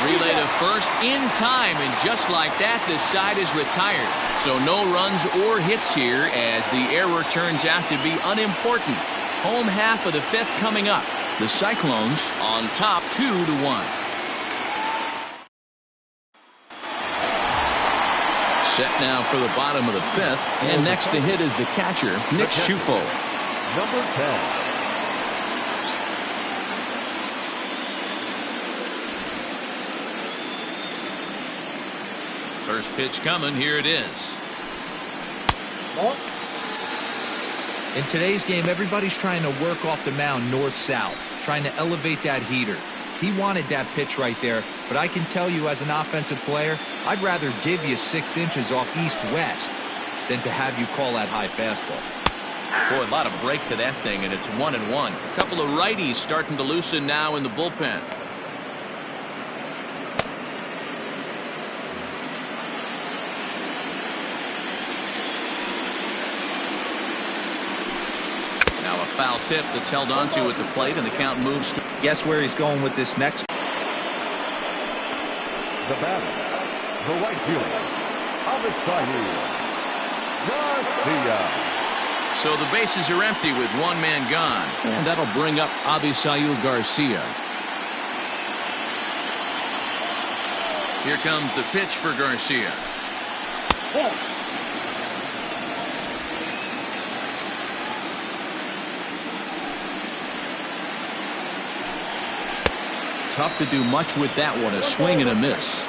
Speaker 1: Relay to first in time. And just like that, the side is retired. So no runs or hits here as the error turns out to be unimportant. Home half of the 5th coming up. The Cyclones on top 2-1. Set now for the bottom of the 5th. And next to hit is the catcher, Nick Schufo.
Speaker 3: Number 10.
Speaker 1: First pitch coming. Here it is.
Speaker 4: In today's game, everybody's trying to work off the mound north-south, trying to elevate that heater. He wanted that pitch right there, but I can tell you as an offensive player, I'd rather give you 6 inches off east-west than to have you call that high fastball.
Speaker 1: Boy, a lot of break to that thing, and it's 1-1. A couple of righties starting to loosen now in the bullpen. Now a foul tip that's held onto at the plate, and the count moves to.
Speaker 4: Guess where he's going with this next?
Speaker 3: The batter, the right fielder, Avisail Garcia.
Speaker 1: So the bases are empty with 1 man gone. And that'll bring up Avisail Garcia. Here comes the pitch for Garcia. Tough to do much with that one. A swing and a miss.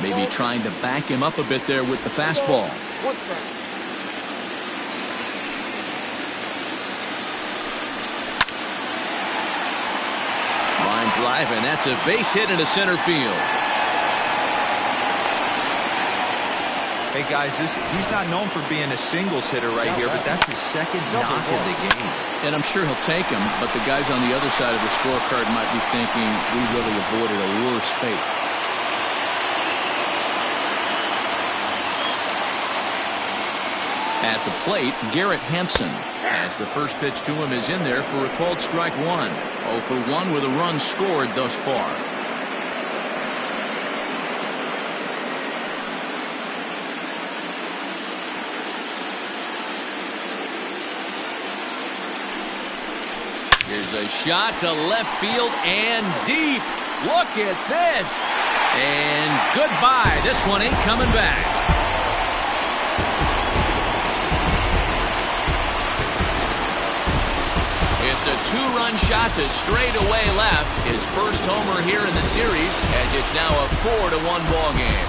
Speaker 1: Maybe trying to back him up a bit there with the fastball. Line drive, and that's a base hit into center field.
Speaker 4: Hey guys, he's not known for being a singles hitter right here, but that's his 2nd knock of the game.
Speaker 1: And I'm sure he'll take him, but the guys on the other side of the scorecard might be thinking we really avoided a worse fate. At the plate, Garrett Hampson, as the first pitch to him is in there for a called strike 1. 0 for 1 with a run scored thus far. Here's a shot to left field and deep. Look at this. And goodbye. This one ain't coming back. It's a 2-run shot to straightaway left. His first homer here in the series, as it's now a 4-1 ball game.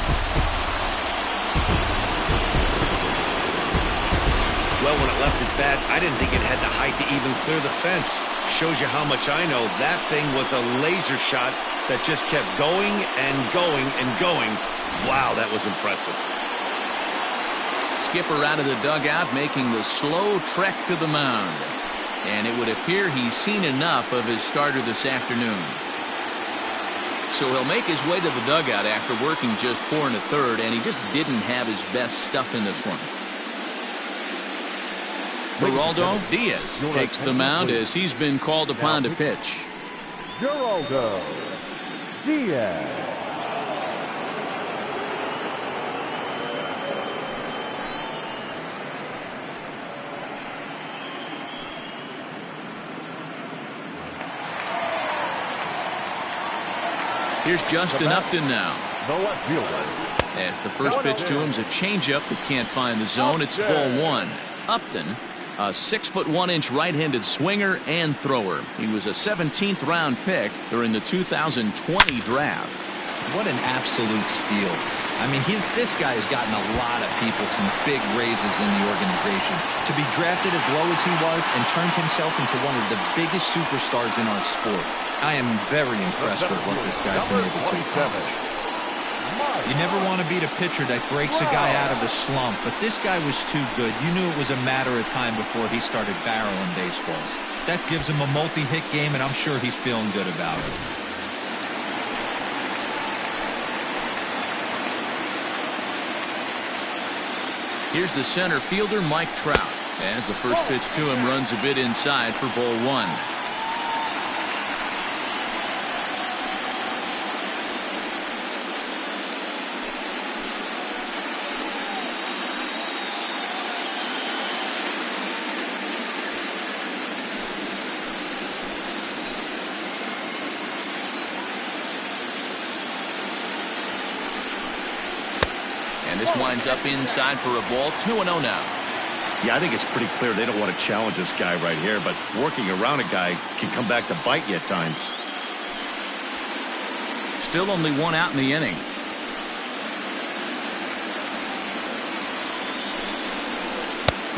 Speaker 2: Well, when it left its bat, I didn't think it had the height to even clear the fence. Shows you how much I know. That thing was a laser shot that just kept going and going and going. Wow, that was impressive.
Speaker 1: Skipper out of the dugout, making the slow trek to the mound. And it would appear he's seen enough of his starter this afternoon. So he'll make his way to the dugout after working just 4 1/3, and he just didn't have his best stuff in this one. Geraldo Diaz takes the mound as he's been called upon to pitch.
Speaker 3: Geraldo Diaz.
Speaker 1: Here's Justin Upton now.
Speaker 3: The left fielder.
Speaker 1: As the first pitch to him is a changeup that can't find the zone. It's ball 1. Upton, a 6'1" right-handed swinger and thrower. He was a 17th round pick during the 2020 draft.
Speaker 4: What an absolute steal. I mean, this guy has gotten a lot of people some big raises in the organization. To be drafted as low as he was and turned himself into one of the biggest superstars in our sport. I am very impressed with what this guy's been able to accomplish. You never want to beat a pitcher that breaks a guy out of a slump, but this guy was too good. You knew it was a matter of time before he started barreling baseballs. That gives him a multi-hit game, and I'm sure he's feeling good about it.
Speaker 1: Here's the center fielder, Mike Trout, as the first pitch to him runs a bit inside for ball 1. And this winds up inside for a ball. 2-0 now.
Speaker 2: Yeah, I think it's pretty clear they don't want to challenge this guy right here, but working around a guy can come back to bite you at times.
Speaker 1: Still only 1 out in the inning.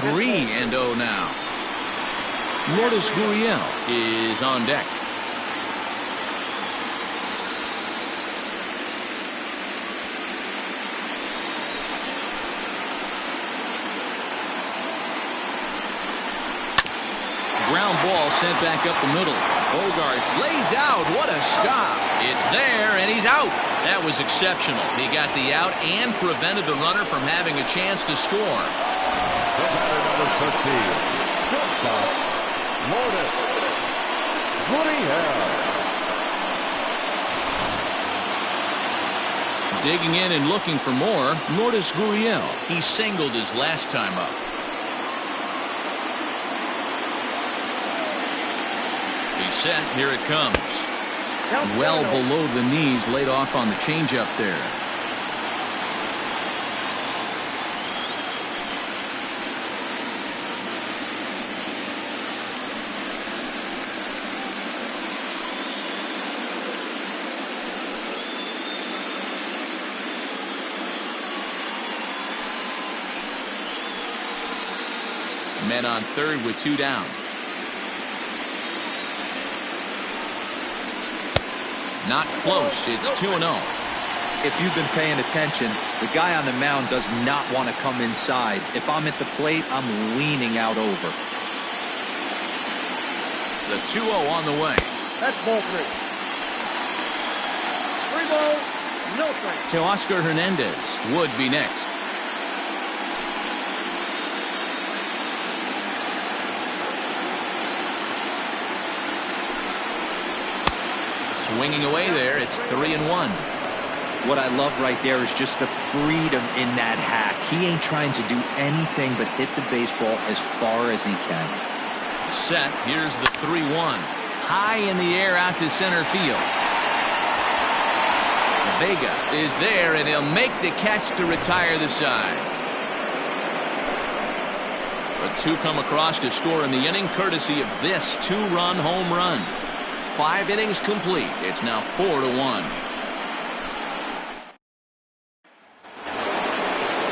Speaker 1: Three and 0 now. Lourdes Gurriel is on deck. Ground ball sent back up the middle. Bogarts lays out. What a stop. It's there, and he's out. That was exceptional. He got the out and prevented the runner from having a chance to score.
Speaker 3: The batter, number 13. Shortstop, Lourdes Gurriel.
Speaker 1: Digging in and looking for more, Lourdes Gurriel. He singled his last time up. Set. Here it comes. Well below the knees, laid off on the changeup there. Men on third with 2 down. Not close. It's 2-0.
Speaker 4: If you've been paying attention, the guy on the mound does not want to come inside. If I'm at the plate, I'm leaning out over.
Speaker 1: The 2-0 on the way.
Speaker 5: That's ball 3. 3 balls, no strikes.
Speaker 1: Teoscar Hernandez would be next. Swinging away there. It's 3-1.
Speaker 4: What I love right there is just the freedom in that hack. He ain't trying to do anything but hit the baseball as far as he can.
Speaker 1: Set. Here's the 3-1. High in the air out to center field. Vega is there, and he'll make the catch to retire the side. But 2 come across to score in the inning, courtesy of this 2-run home run. 5 innings complete. It's now 4-1.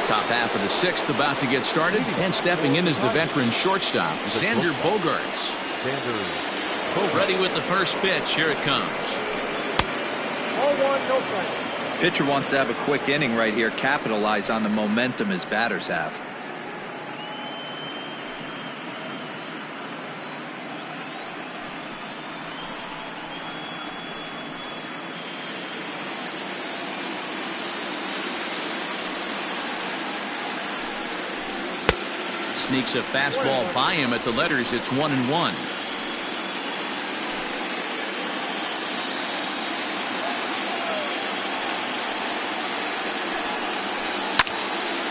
Speaker 1: Top half of the 6th about to get started, and stepping in is the veteran shortstop, Xander Bogaerts. Ready with the first pitch. Here it comes.
Speaker 5: 0-1, no strike.
Speaker 4: Pitcher wants to have a quick inning right here, capitalize on the momentum his batters have.
Speaker 1: Sneaks a fastball by him at the letters. It's 1-1.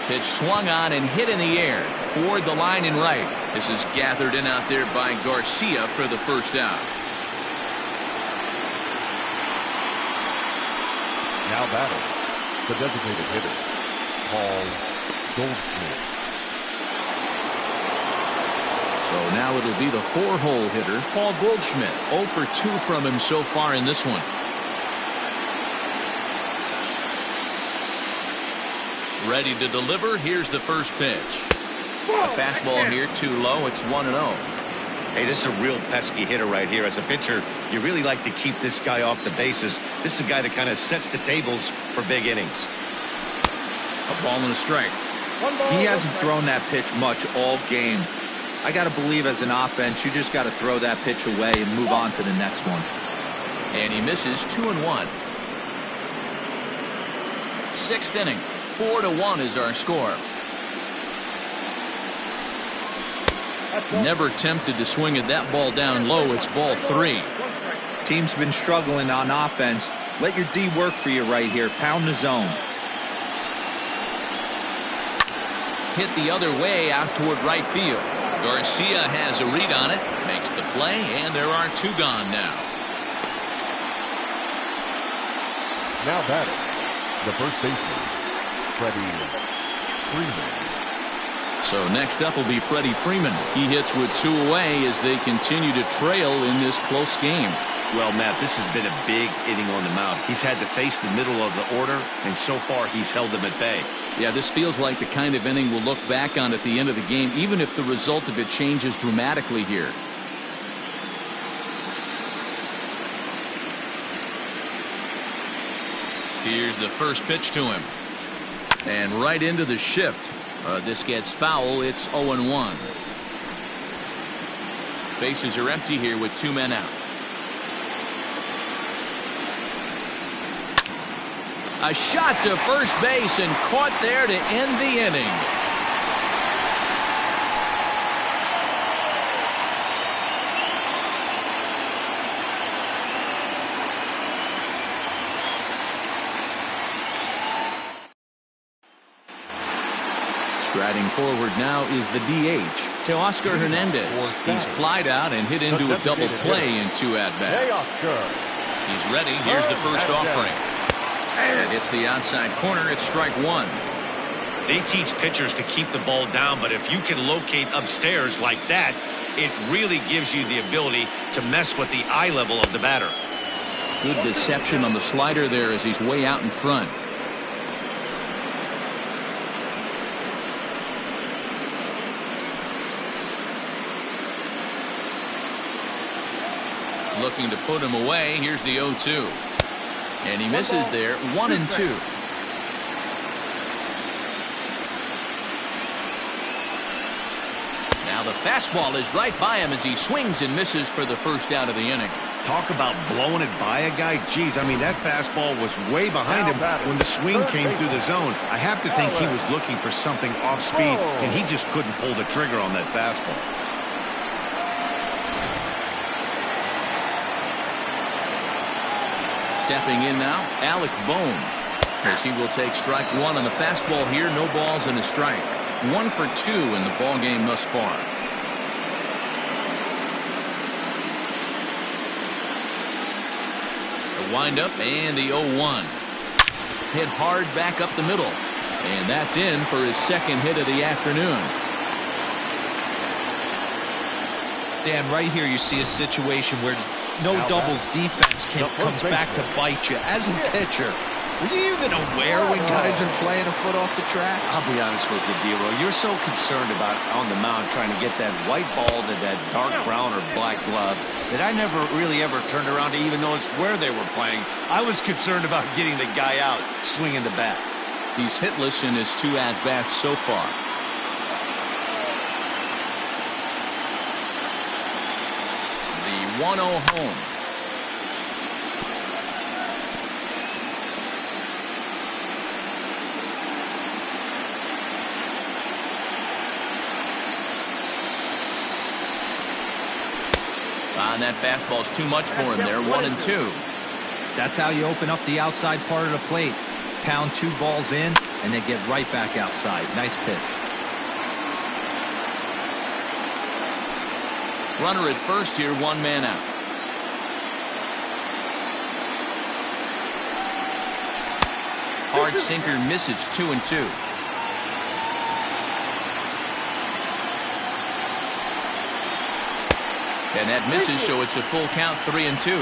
Speaker 1: Pitch swung on and hit in the air toward the line and right. This is gathered in out there by Garcia for the first out.
Speaker 3: Now batting, the designated hitter, Paul Goldschmidt.
Speaker 1: So now it'll be the 4-hole hitter, Paul Goldschmidt. 0 for 2 from him so far in this one. Ready to deliver. Here's the first pitch. A fastball here too low. It's 1-0.
Speaker 2: Hey, this is a real pesky hitter right here. As a pitcher, you really like to keep this guy off the bases. This is a guy that kind of sets the tables for big innings.
Speaker 1: A ball and a strike.
Speaker 4: He hasn't thrown that pitch much all game. I got to believe as an offense, you just got to throw that pitch away and move on to the next one.
Speaker 1: And he misses. 2-1. 6th inning. 4-1 is our score. Never tempted to swing at that ball down low. It's ball 3.
Speaker 4: Team's been struggling on offense. Let your D work for you right here. Pound the zone.
Speaker 1: Hit the other way out toward right field. Garcia has a read on it, makes the play, and there are 2 gone now.
Speaker 3: Now batting, the first baseman, Freddie Freeman.
Speaker 1: So next up will be Freddie Freeman. He hits with 2 away as they continue to trail in this close game.
Speaker 2: Well, Matt, this has been a big inning on the mound. He's had to face the middle of the order, and so far he's held them at bay.
Speaker 1: Yeah, this feels like the kind of inning we'll look back on at the end of the game, even if the result of it changes dramatically here. Here's the first pitch to him. And right into the shift. This gets foul. It's 0-1. Bases are empty here with 2 men out. A shot to first base and caught there to end the inning. Striding forward now is the DH, Teoscar Hernandez. He's flied out and hit into a double play in 2 at-bats. He's ready. Here's the first offering. And it's the outside corner. It's strike 1.
Speaker 2: They teach pitchers to keep the ball down, but if you can locate upstairs like that, it really gives you the ability to mess with the eye level of the batter.
Speaker 1: Good deception on the slider there as he's way out in front. Looking to put him away. Here's the 0-2. And he misses there. 1-2. Now the fastball is right by him as he swings and misses for the first out of the inning.
Speaker 2: Talk about blowing it by a guy. Geez, I mean, that fastball was way behind him when the swing came through the zone. I have to think he was looking for something off speed, and he just couldn't pull the trigger on that fastball.
Speaker 1: Stepping in now, Alec Bohm, as he will take strike 1 on the fastball here. No balls and a strike. 1 for 2 in the ball game thus far. The windup and the 0-1. Hit hard back up the middle. And that's in for his second hit of the afternoon.
Speaker 4: Dan, right here you see a situation where no doubles defense comes back to bite you. As a pitcher, Were you even aware when guys are playing a foot off the track?
Speaker 2: I'll be honest with you, D-Roll. You're so concerned about on the mound trying to get that white ball to that dark brown or black glove that I never really ever turned around to even notice where they were playing. I was concerned about getting the guy out swinging the bat.
Speaker 1: He's hitless in his 2 at-bats so far. The 1-0 home. And that fastball's too much for him there. 1-2.
Speaker 4: That's how you open up the outside part of the plate. Pound 2 balls in, and then get right back outside. Nice pitch.
Speaker 1: Runner at first here, 1 man out. Hard sinker misses. 2-2. And that misses, so it's a full count, 3-2.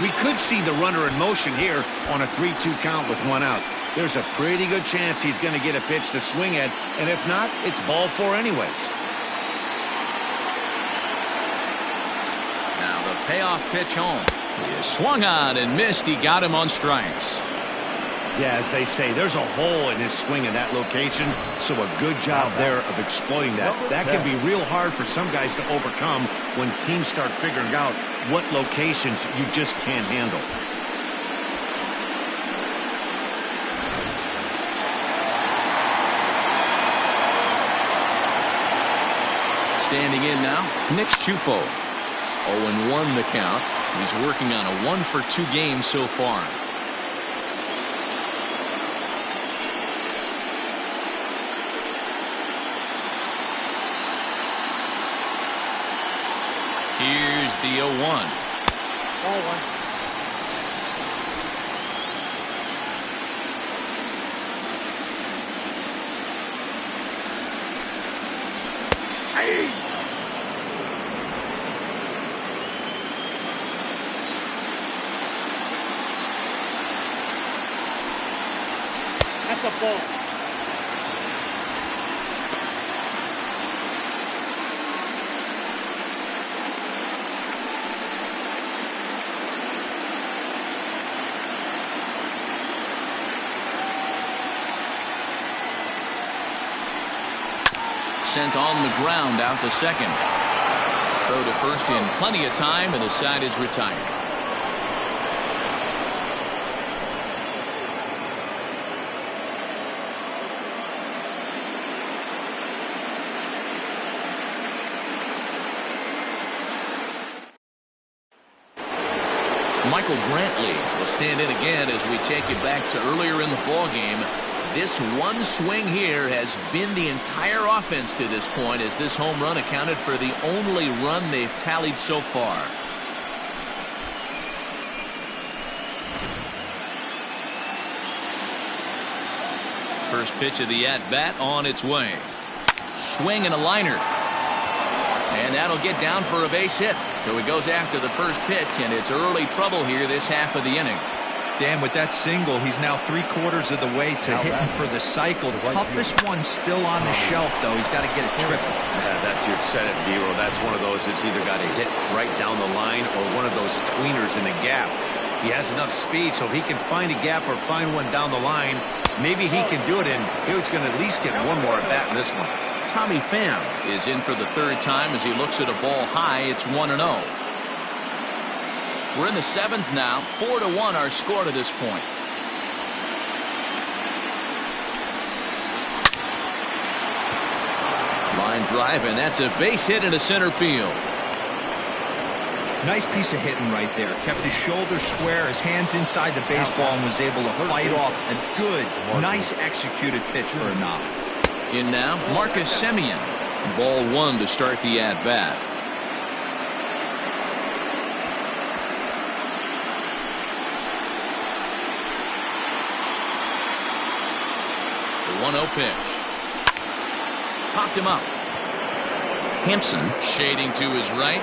Speaker 2: We could see the runner in motion here on a 3-2 count with 1 out. There's a pretty good chance he's going to get a pitch to swing at, and if not, it's ball 4 anyways.
Speaker 1: Now the payoff pitch home. He swung on and missed. He got him on strikes.
Speaker 2: Yeah, as they say, there's a hole in his swing in that location, so a good job there of exploiting that. That can be real hard for some guys to overcome when teams start figuring out what locations you just can't handle.
Speaker 1: Standing in now, Nick Schufo. 0-1 the count. He's working on a 1-for-2 game so far. Here's the 0-1.
Speaker 5: Ball 1.
Speaker 2: Hey.
Speaker 5: That's a ball.
Speaker 1: Sent on the ground out to second. Throw to first in plenty of time, and the side is retired. Michael Brantley will stand in again as we take it back to earlier in the ball game. This one swing here has been the entire offense to this point, as this home run accounted for the only run they've tallied so far. First pitch of the at-bat on its way. Swing and a liner. And that'll get down for a base hit. So he goes after the first pitch, and it's early trouble here this half of the inning.
Speaker 4: Dan, with that single, he's now 3/4 of the way to hitting for the cycle. Toughest one still on the shelf, though. He's got to get a triple.
Speaker 2: Yeah, that's your set it, D-Roll. That's one of those that's either got to hit right down the line or one of those tweeners in the gap. He has enough speed, so if he can find a gap or find one down the line, maybe he can do it, and he's going to at least get one more at bat in this one.
Speaker 1: Tommy Pham is in for the 3rd time as he looks at a ball high. It's 1-0. We're in the 7th now. 4-1 our score to this point. Line drive, and that's a base hit into center field.
Speaker 4: Nice piece of hitting right there. Kept his shoulders square, his hands inside the baseball, and was able to fight off a good, nice executed pitch for a knock.
Speaker 1: In now, Marcus Semien. Ball 1 to start the at-bat. The 1-0 pitch. Popped him up. Hampson shading to his right.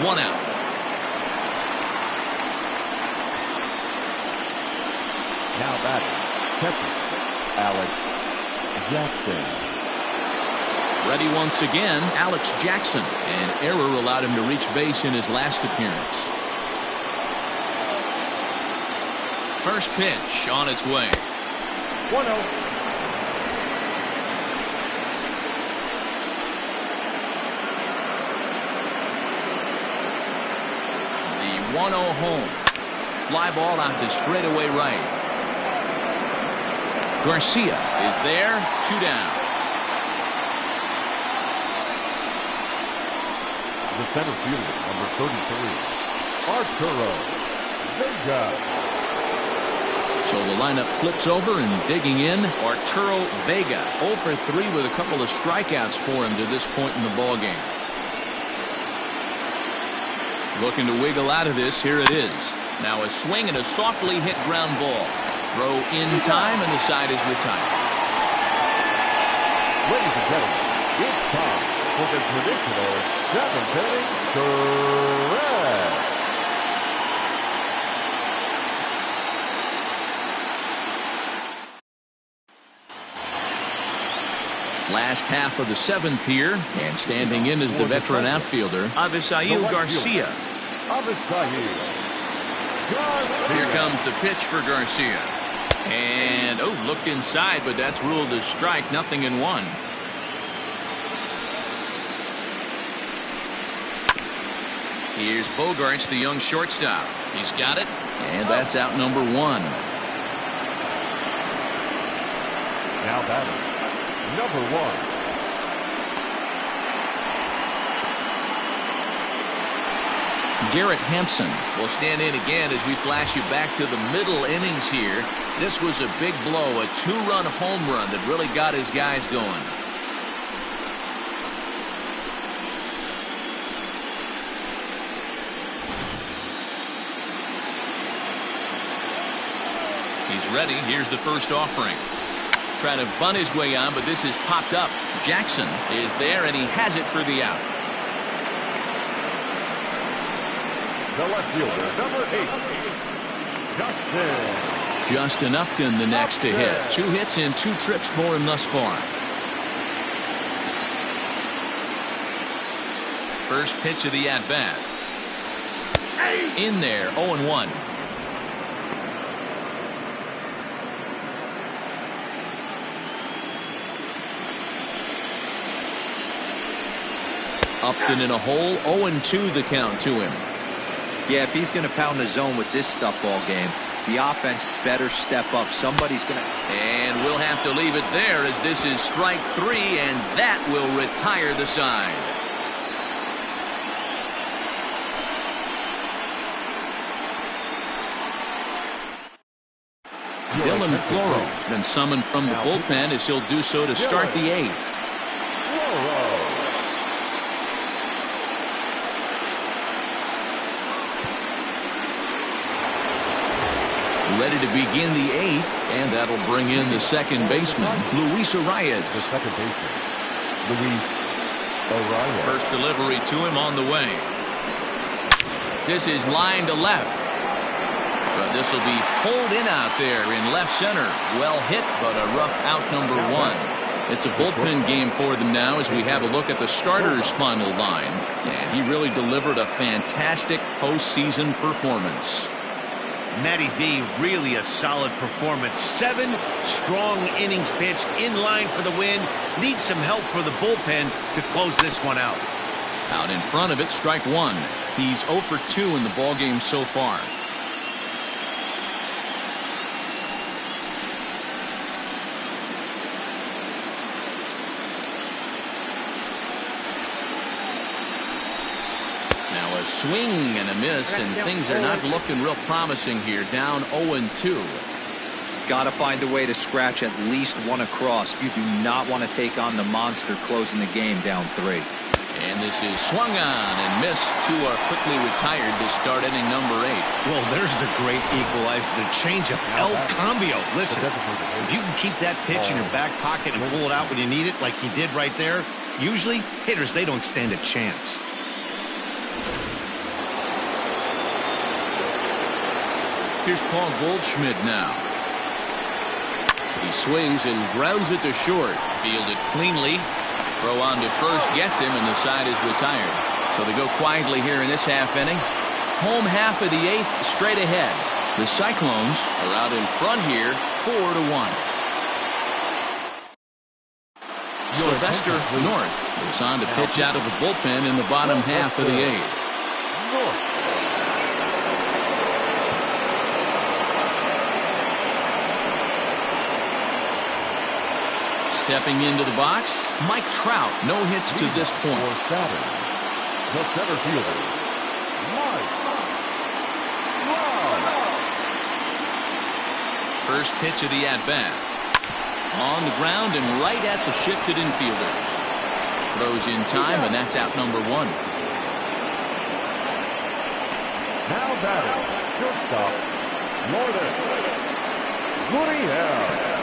Speaker 1: 1 out.
Speaker 3: batter, catcher, Alex Jackson.
Speaker 1: Ready once again, Alex Jackson. An error allowed him to reach base in his last appearance. First pitch on its way.
Speaker 3: 1-0.
Speaker 1: The 1-0 home. Fly ball out to straightaway right. Garcia is there, 2 down.
Speaker 3: The center fielder, number 33, Arturo Vega.
Speaker 1: So the lineup flips over and digging in, Arturo Vega. 0 for 3 with a couple of strikeouts for him to this point in the ballgame. Looking to wiggle out of this, here it is. Now a swing and a softly hit ground ball. Throw in time and the side is retired.
Speaker 3: Ladies and gentlemen, it's time for the traditional 7th inning stretch.
Speaker 1: Last half of the 7th here, and standing in is the veteran outfielder, Avisail Garcia. Here comes the pitch for Garcia. And, oh, looked inside, but that's ruled as strike, 0-1. Here's Bogaerts, the young shortstop. He's got it, and that's out number 1.
Speaker 3: Now batting, number 1.
Speaker 1: Garrett Hampson will stand in again as we flash you back to the middle innings here. This was a big blow, a 2-run home run that really got his guys going. He's ready. Here's the first offering. Trying to bunt his way on, but this is popped up. Jackson is there, and he has it for the out.
Speaker 3: The left fielder, number 8,
Speaker 1: Justin Upton the next to hit. 2 hits and 2 trips for him thus far. First pitch of the at-bat. In there, 0-1. Upton in a hole, 0-2 the count to him.
Speaker 4: Yeah, if he's going to pound the zone with this stuff all game, the offense better step up. Somebody's going to...
Speaker 1: And we'll have to leave it there as this is strike 3, and that will retire the side. Dylan Floro has been summoned from the bullpen as he'll do so to start the 8th. Ready to begin the 8th, and that'll bring in the second baseman, Luis Arias.
Speaker 3: The second baseman, Luis Arias.
Speaker 1: First delivery to him on the way. This is line to left. But this will be pulled in out there in left center. Well hit, but a rough out number 1. It's a bullpen game for them now as we have a look at the starters' final line. And he really delivered a fantastic postseason performance.
Speaker 2: Matty V, really a solid performance. 7 strong innings pitched, in line for the win. Needs some help for the bullpen to close this one out.
Speaker 1: Out in front of it, strike 1. He's 0 for 2 in the ballgame so far. Now a swing and a miss, and things are not looking real promising here. Down 0-2.
Speaker 4: Got to find a way to scratch at least one across. You do not want to take on the monster closing the game down 3.
Speaker 1: And this is swung on and missed. 2 are quickly retired to start inning number 8.
Speaker 2: Well, there's the great equalizer, the changeup, El Cambio. Listen, if you can keep that pitch in your back pocket and pull it out when you need it, like he did right there, usually hitters, they don't stand a chance.
Speaker 1: Here's Paul Goldschmidt now.
Speaker 6: He swings and grounds it to short.
Speaker 1: Fielded cleanly. Throw on to first gets him, and the side is retired. So they go quietly here in this half inning. Home half of the 8th straight ahead. The Cyclones are out in front here 4-1. Sylvester North is on to pitch out of the bullpen in the bottom half of the 8th. Stepping into the box, Mike Trout. No hits to this point.
Speaker 3: The center fielder, Mike Trout.
Speaker 1: First pitch of the at-bat. On the ground and right at the shifted infielders. Throws in time, and that's out number 1.
Speaker 3: Now batting, shortstop, Gurriel.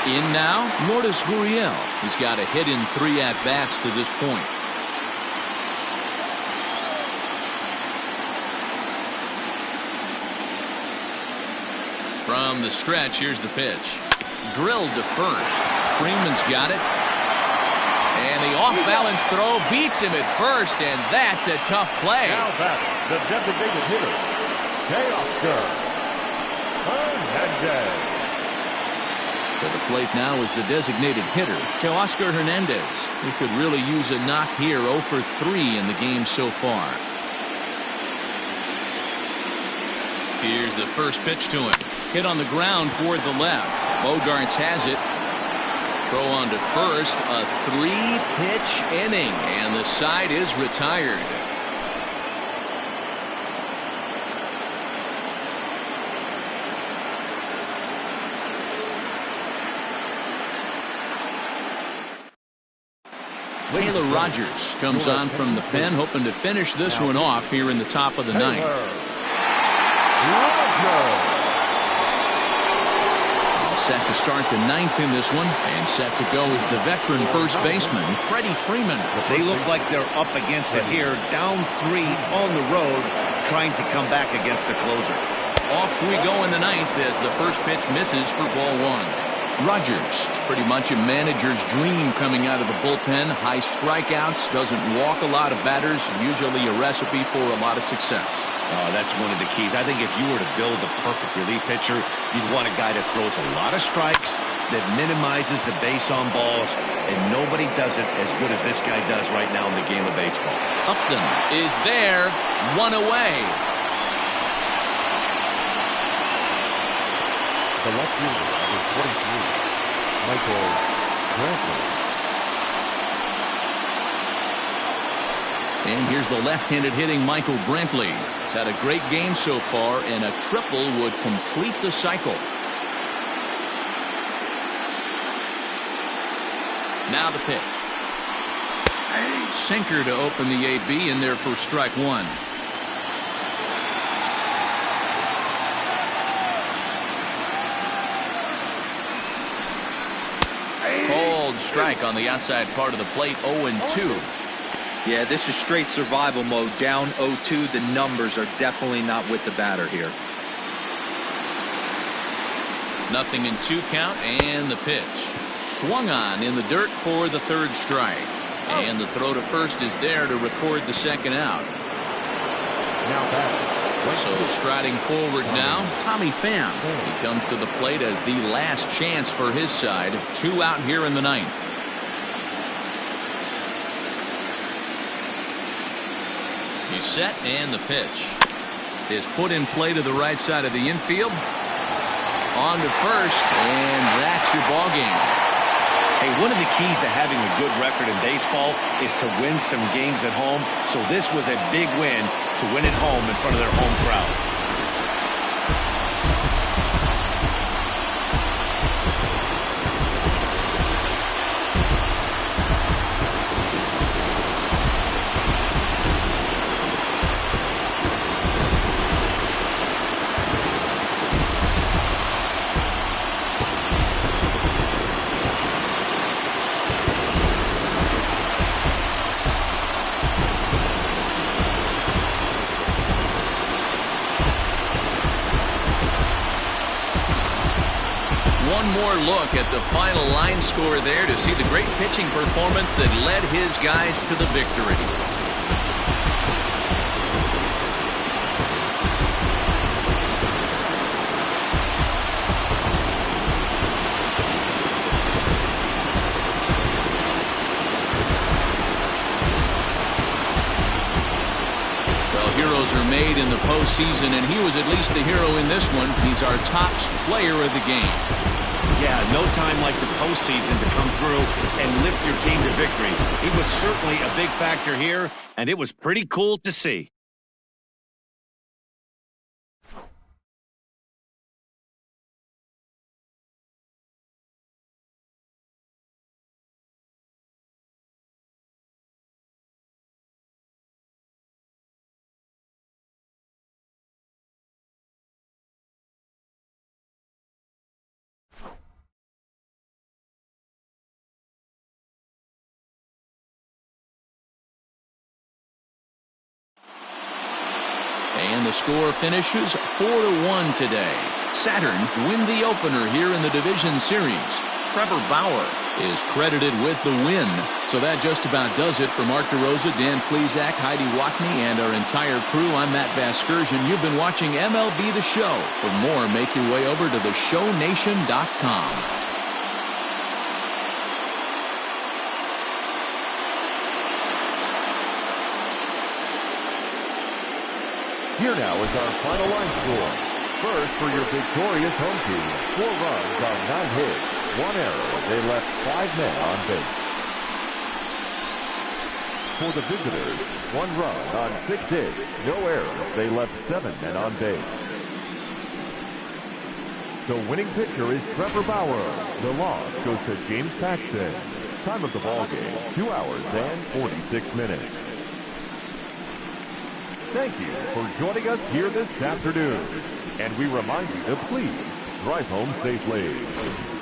Speaker 1: In now, Lourdes Gurriel. He's got a hit in 3 at-bats to this point. From the stretch, here's the pitch. Drilled to first. Freeman's got it. And the off-balance throw beats him at first, and that's a tough play.
Speaker 3: Now batting, the designated hitter, Teoscar Hernandez.
Speaker 1: To the plate now is the designated hitter, Teoscar Hernandez. He could really use a knock here. 0 for 3 in the game so far. Here's the first pitch to him. Hit on the ground toward the left. Bogarts has it. Throw on to first. A 3-pitch inning, and the side is retired. Taylor Rogers comes on from the pen, hoping to finish this one off here in the top of the 9th. Set to start the 9th in this one, and set to go is the veteran first baseman, Freddie Freeman.
Speaker 2: They look like they're up against it here, down 3 on the road, trying to come back against a closer.
Speaker 1: Off we go in the 9th as the first pitch misses for ball 1. Rogers is pretty much a manager's dream coming out of the bullpen. High strikeouts, doesn't walk a lot of batters, usually a recipe for a lot of success.
Speaker 2: That's one of the keys. I think if you were to build a perfect relief pitcher, you'd want a guy that throws a lot of strikes, that minimizes the base on balls, and nobody does it as good as this guy does right now in the game of baseball.
Speaker 1: Upton is there, 1 away.
Speaker 3: The left fielder, number 23, Michael Bradley.
Speaker 1: And here's the left-handed hitting Michael Brantley. He's had a great game so far, and a triple would complete the cycle. Now the pitch. Sinker to open the AB, in there for strike 1. Cold strike on the outside part of the plate, 0-2.
Speaker 4: Yeah, this is straight survival mode. Down 0-2. The numbers are definitely not with the batter here.
Speaker 1: 0-2 count, and the pitch. Swung on in the dirt for the 3rd strike. And the throw to first is there to record the 2nd out.
Speaker 3: Now back.
Speaker 1: So striding forward now, Tommy Pham. He comes to the plate as the last chance for his side. 2 out here in the 9th. He's set, and the pitch is put in play to the right side of the infield. On to first, and that's your ball game.
Speaker 2: Hey, one of the keys to having a good record in baseball is to win some games at home. So this was a big win to win at home in front of their home crowd.
Speaker 1: more look at the final line score there to see the great pitching performance that led his guys to the victory. Heroes are made in the postseason, and he was at least the hero in this one. He's our top player of the game.
Speaker 2: Yeah, no time like the postseason to come through and lift your team to victory. He was certainly a big factor here, and it was pretty cool to see.
Speaker 1: And the score finishes 4-1 today. Saturn win the opener here in the division series. Trevor Bauer is credited with the win. So that just about does it for Mark DeRosa, Dan Plesac, Heidi Watney, and our entire crew. I'm Matt Vasgersian. You've been watching MLB The Show. For more, make your way over to theshownation.com.
Speaker 3: Here now is our final line score. First, for your victorious home team, 4 runs on 9 hits, 1 error. They left 5 men on base. For the visitors, 1 run on 6 hits, no errors. They left 7 men on base. The winning pitcher is Trevor Bauer. The loss goes to James Paxton. Time of the ball game, 2 hours and 46 minutes. Thank you for joining us here this afternoon. And we remind you to please drive home safely.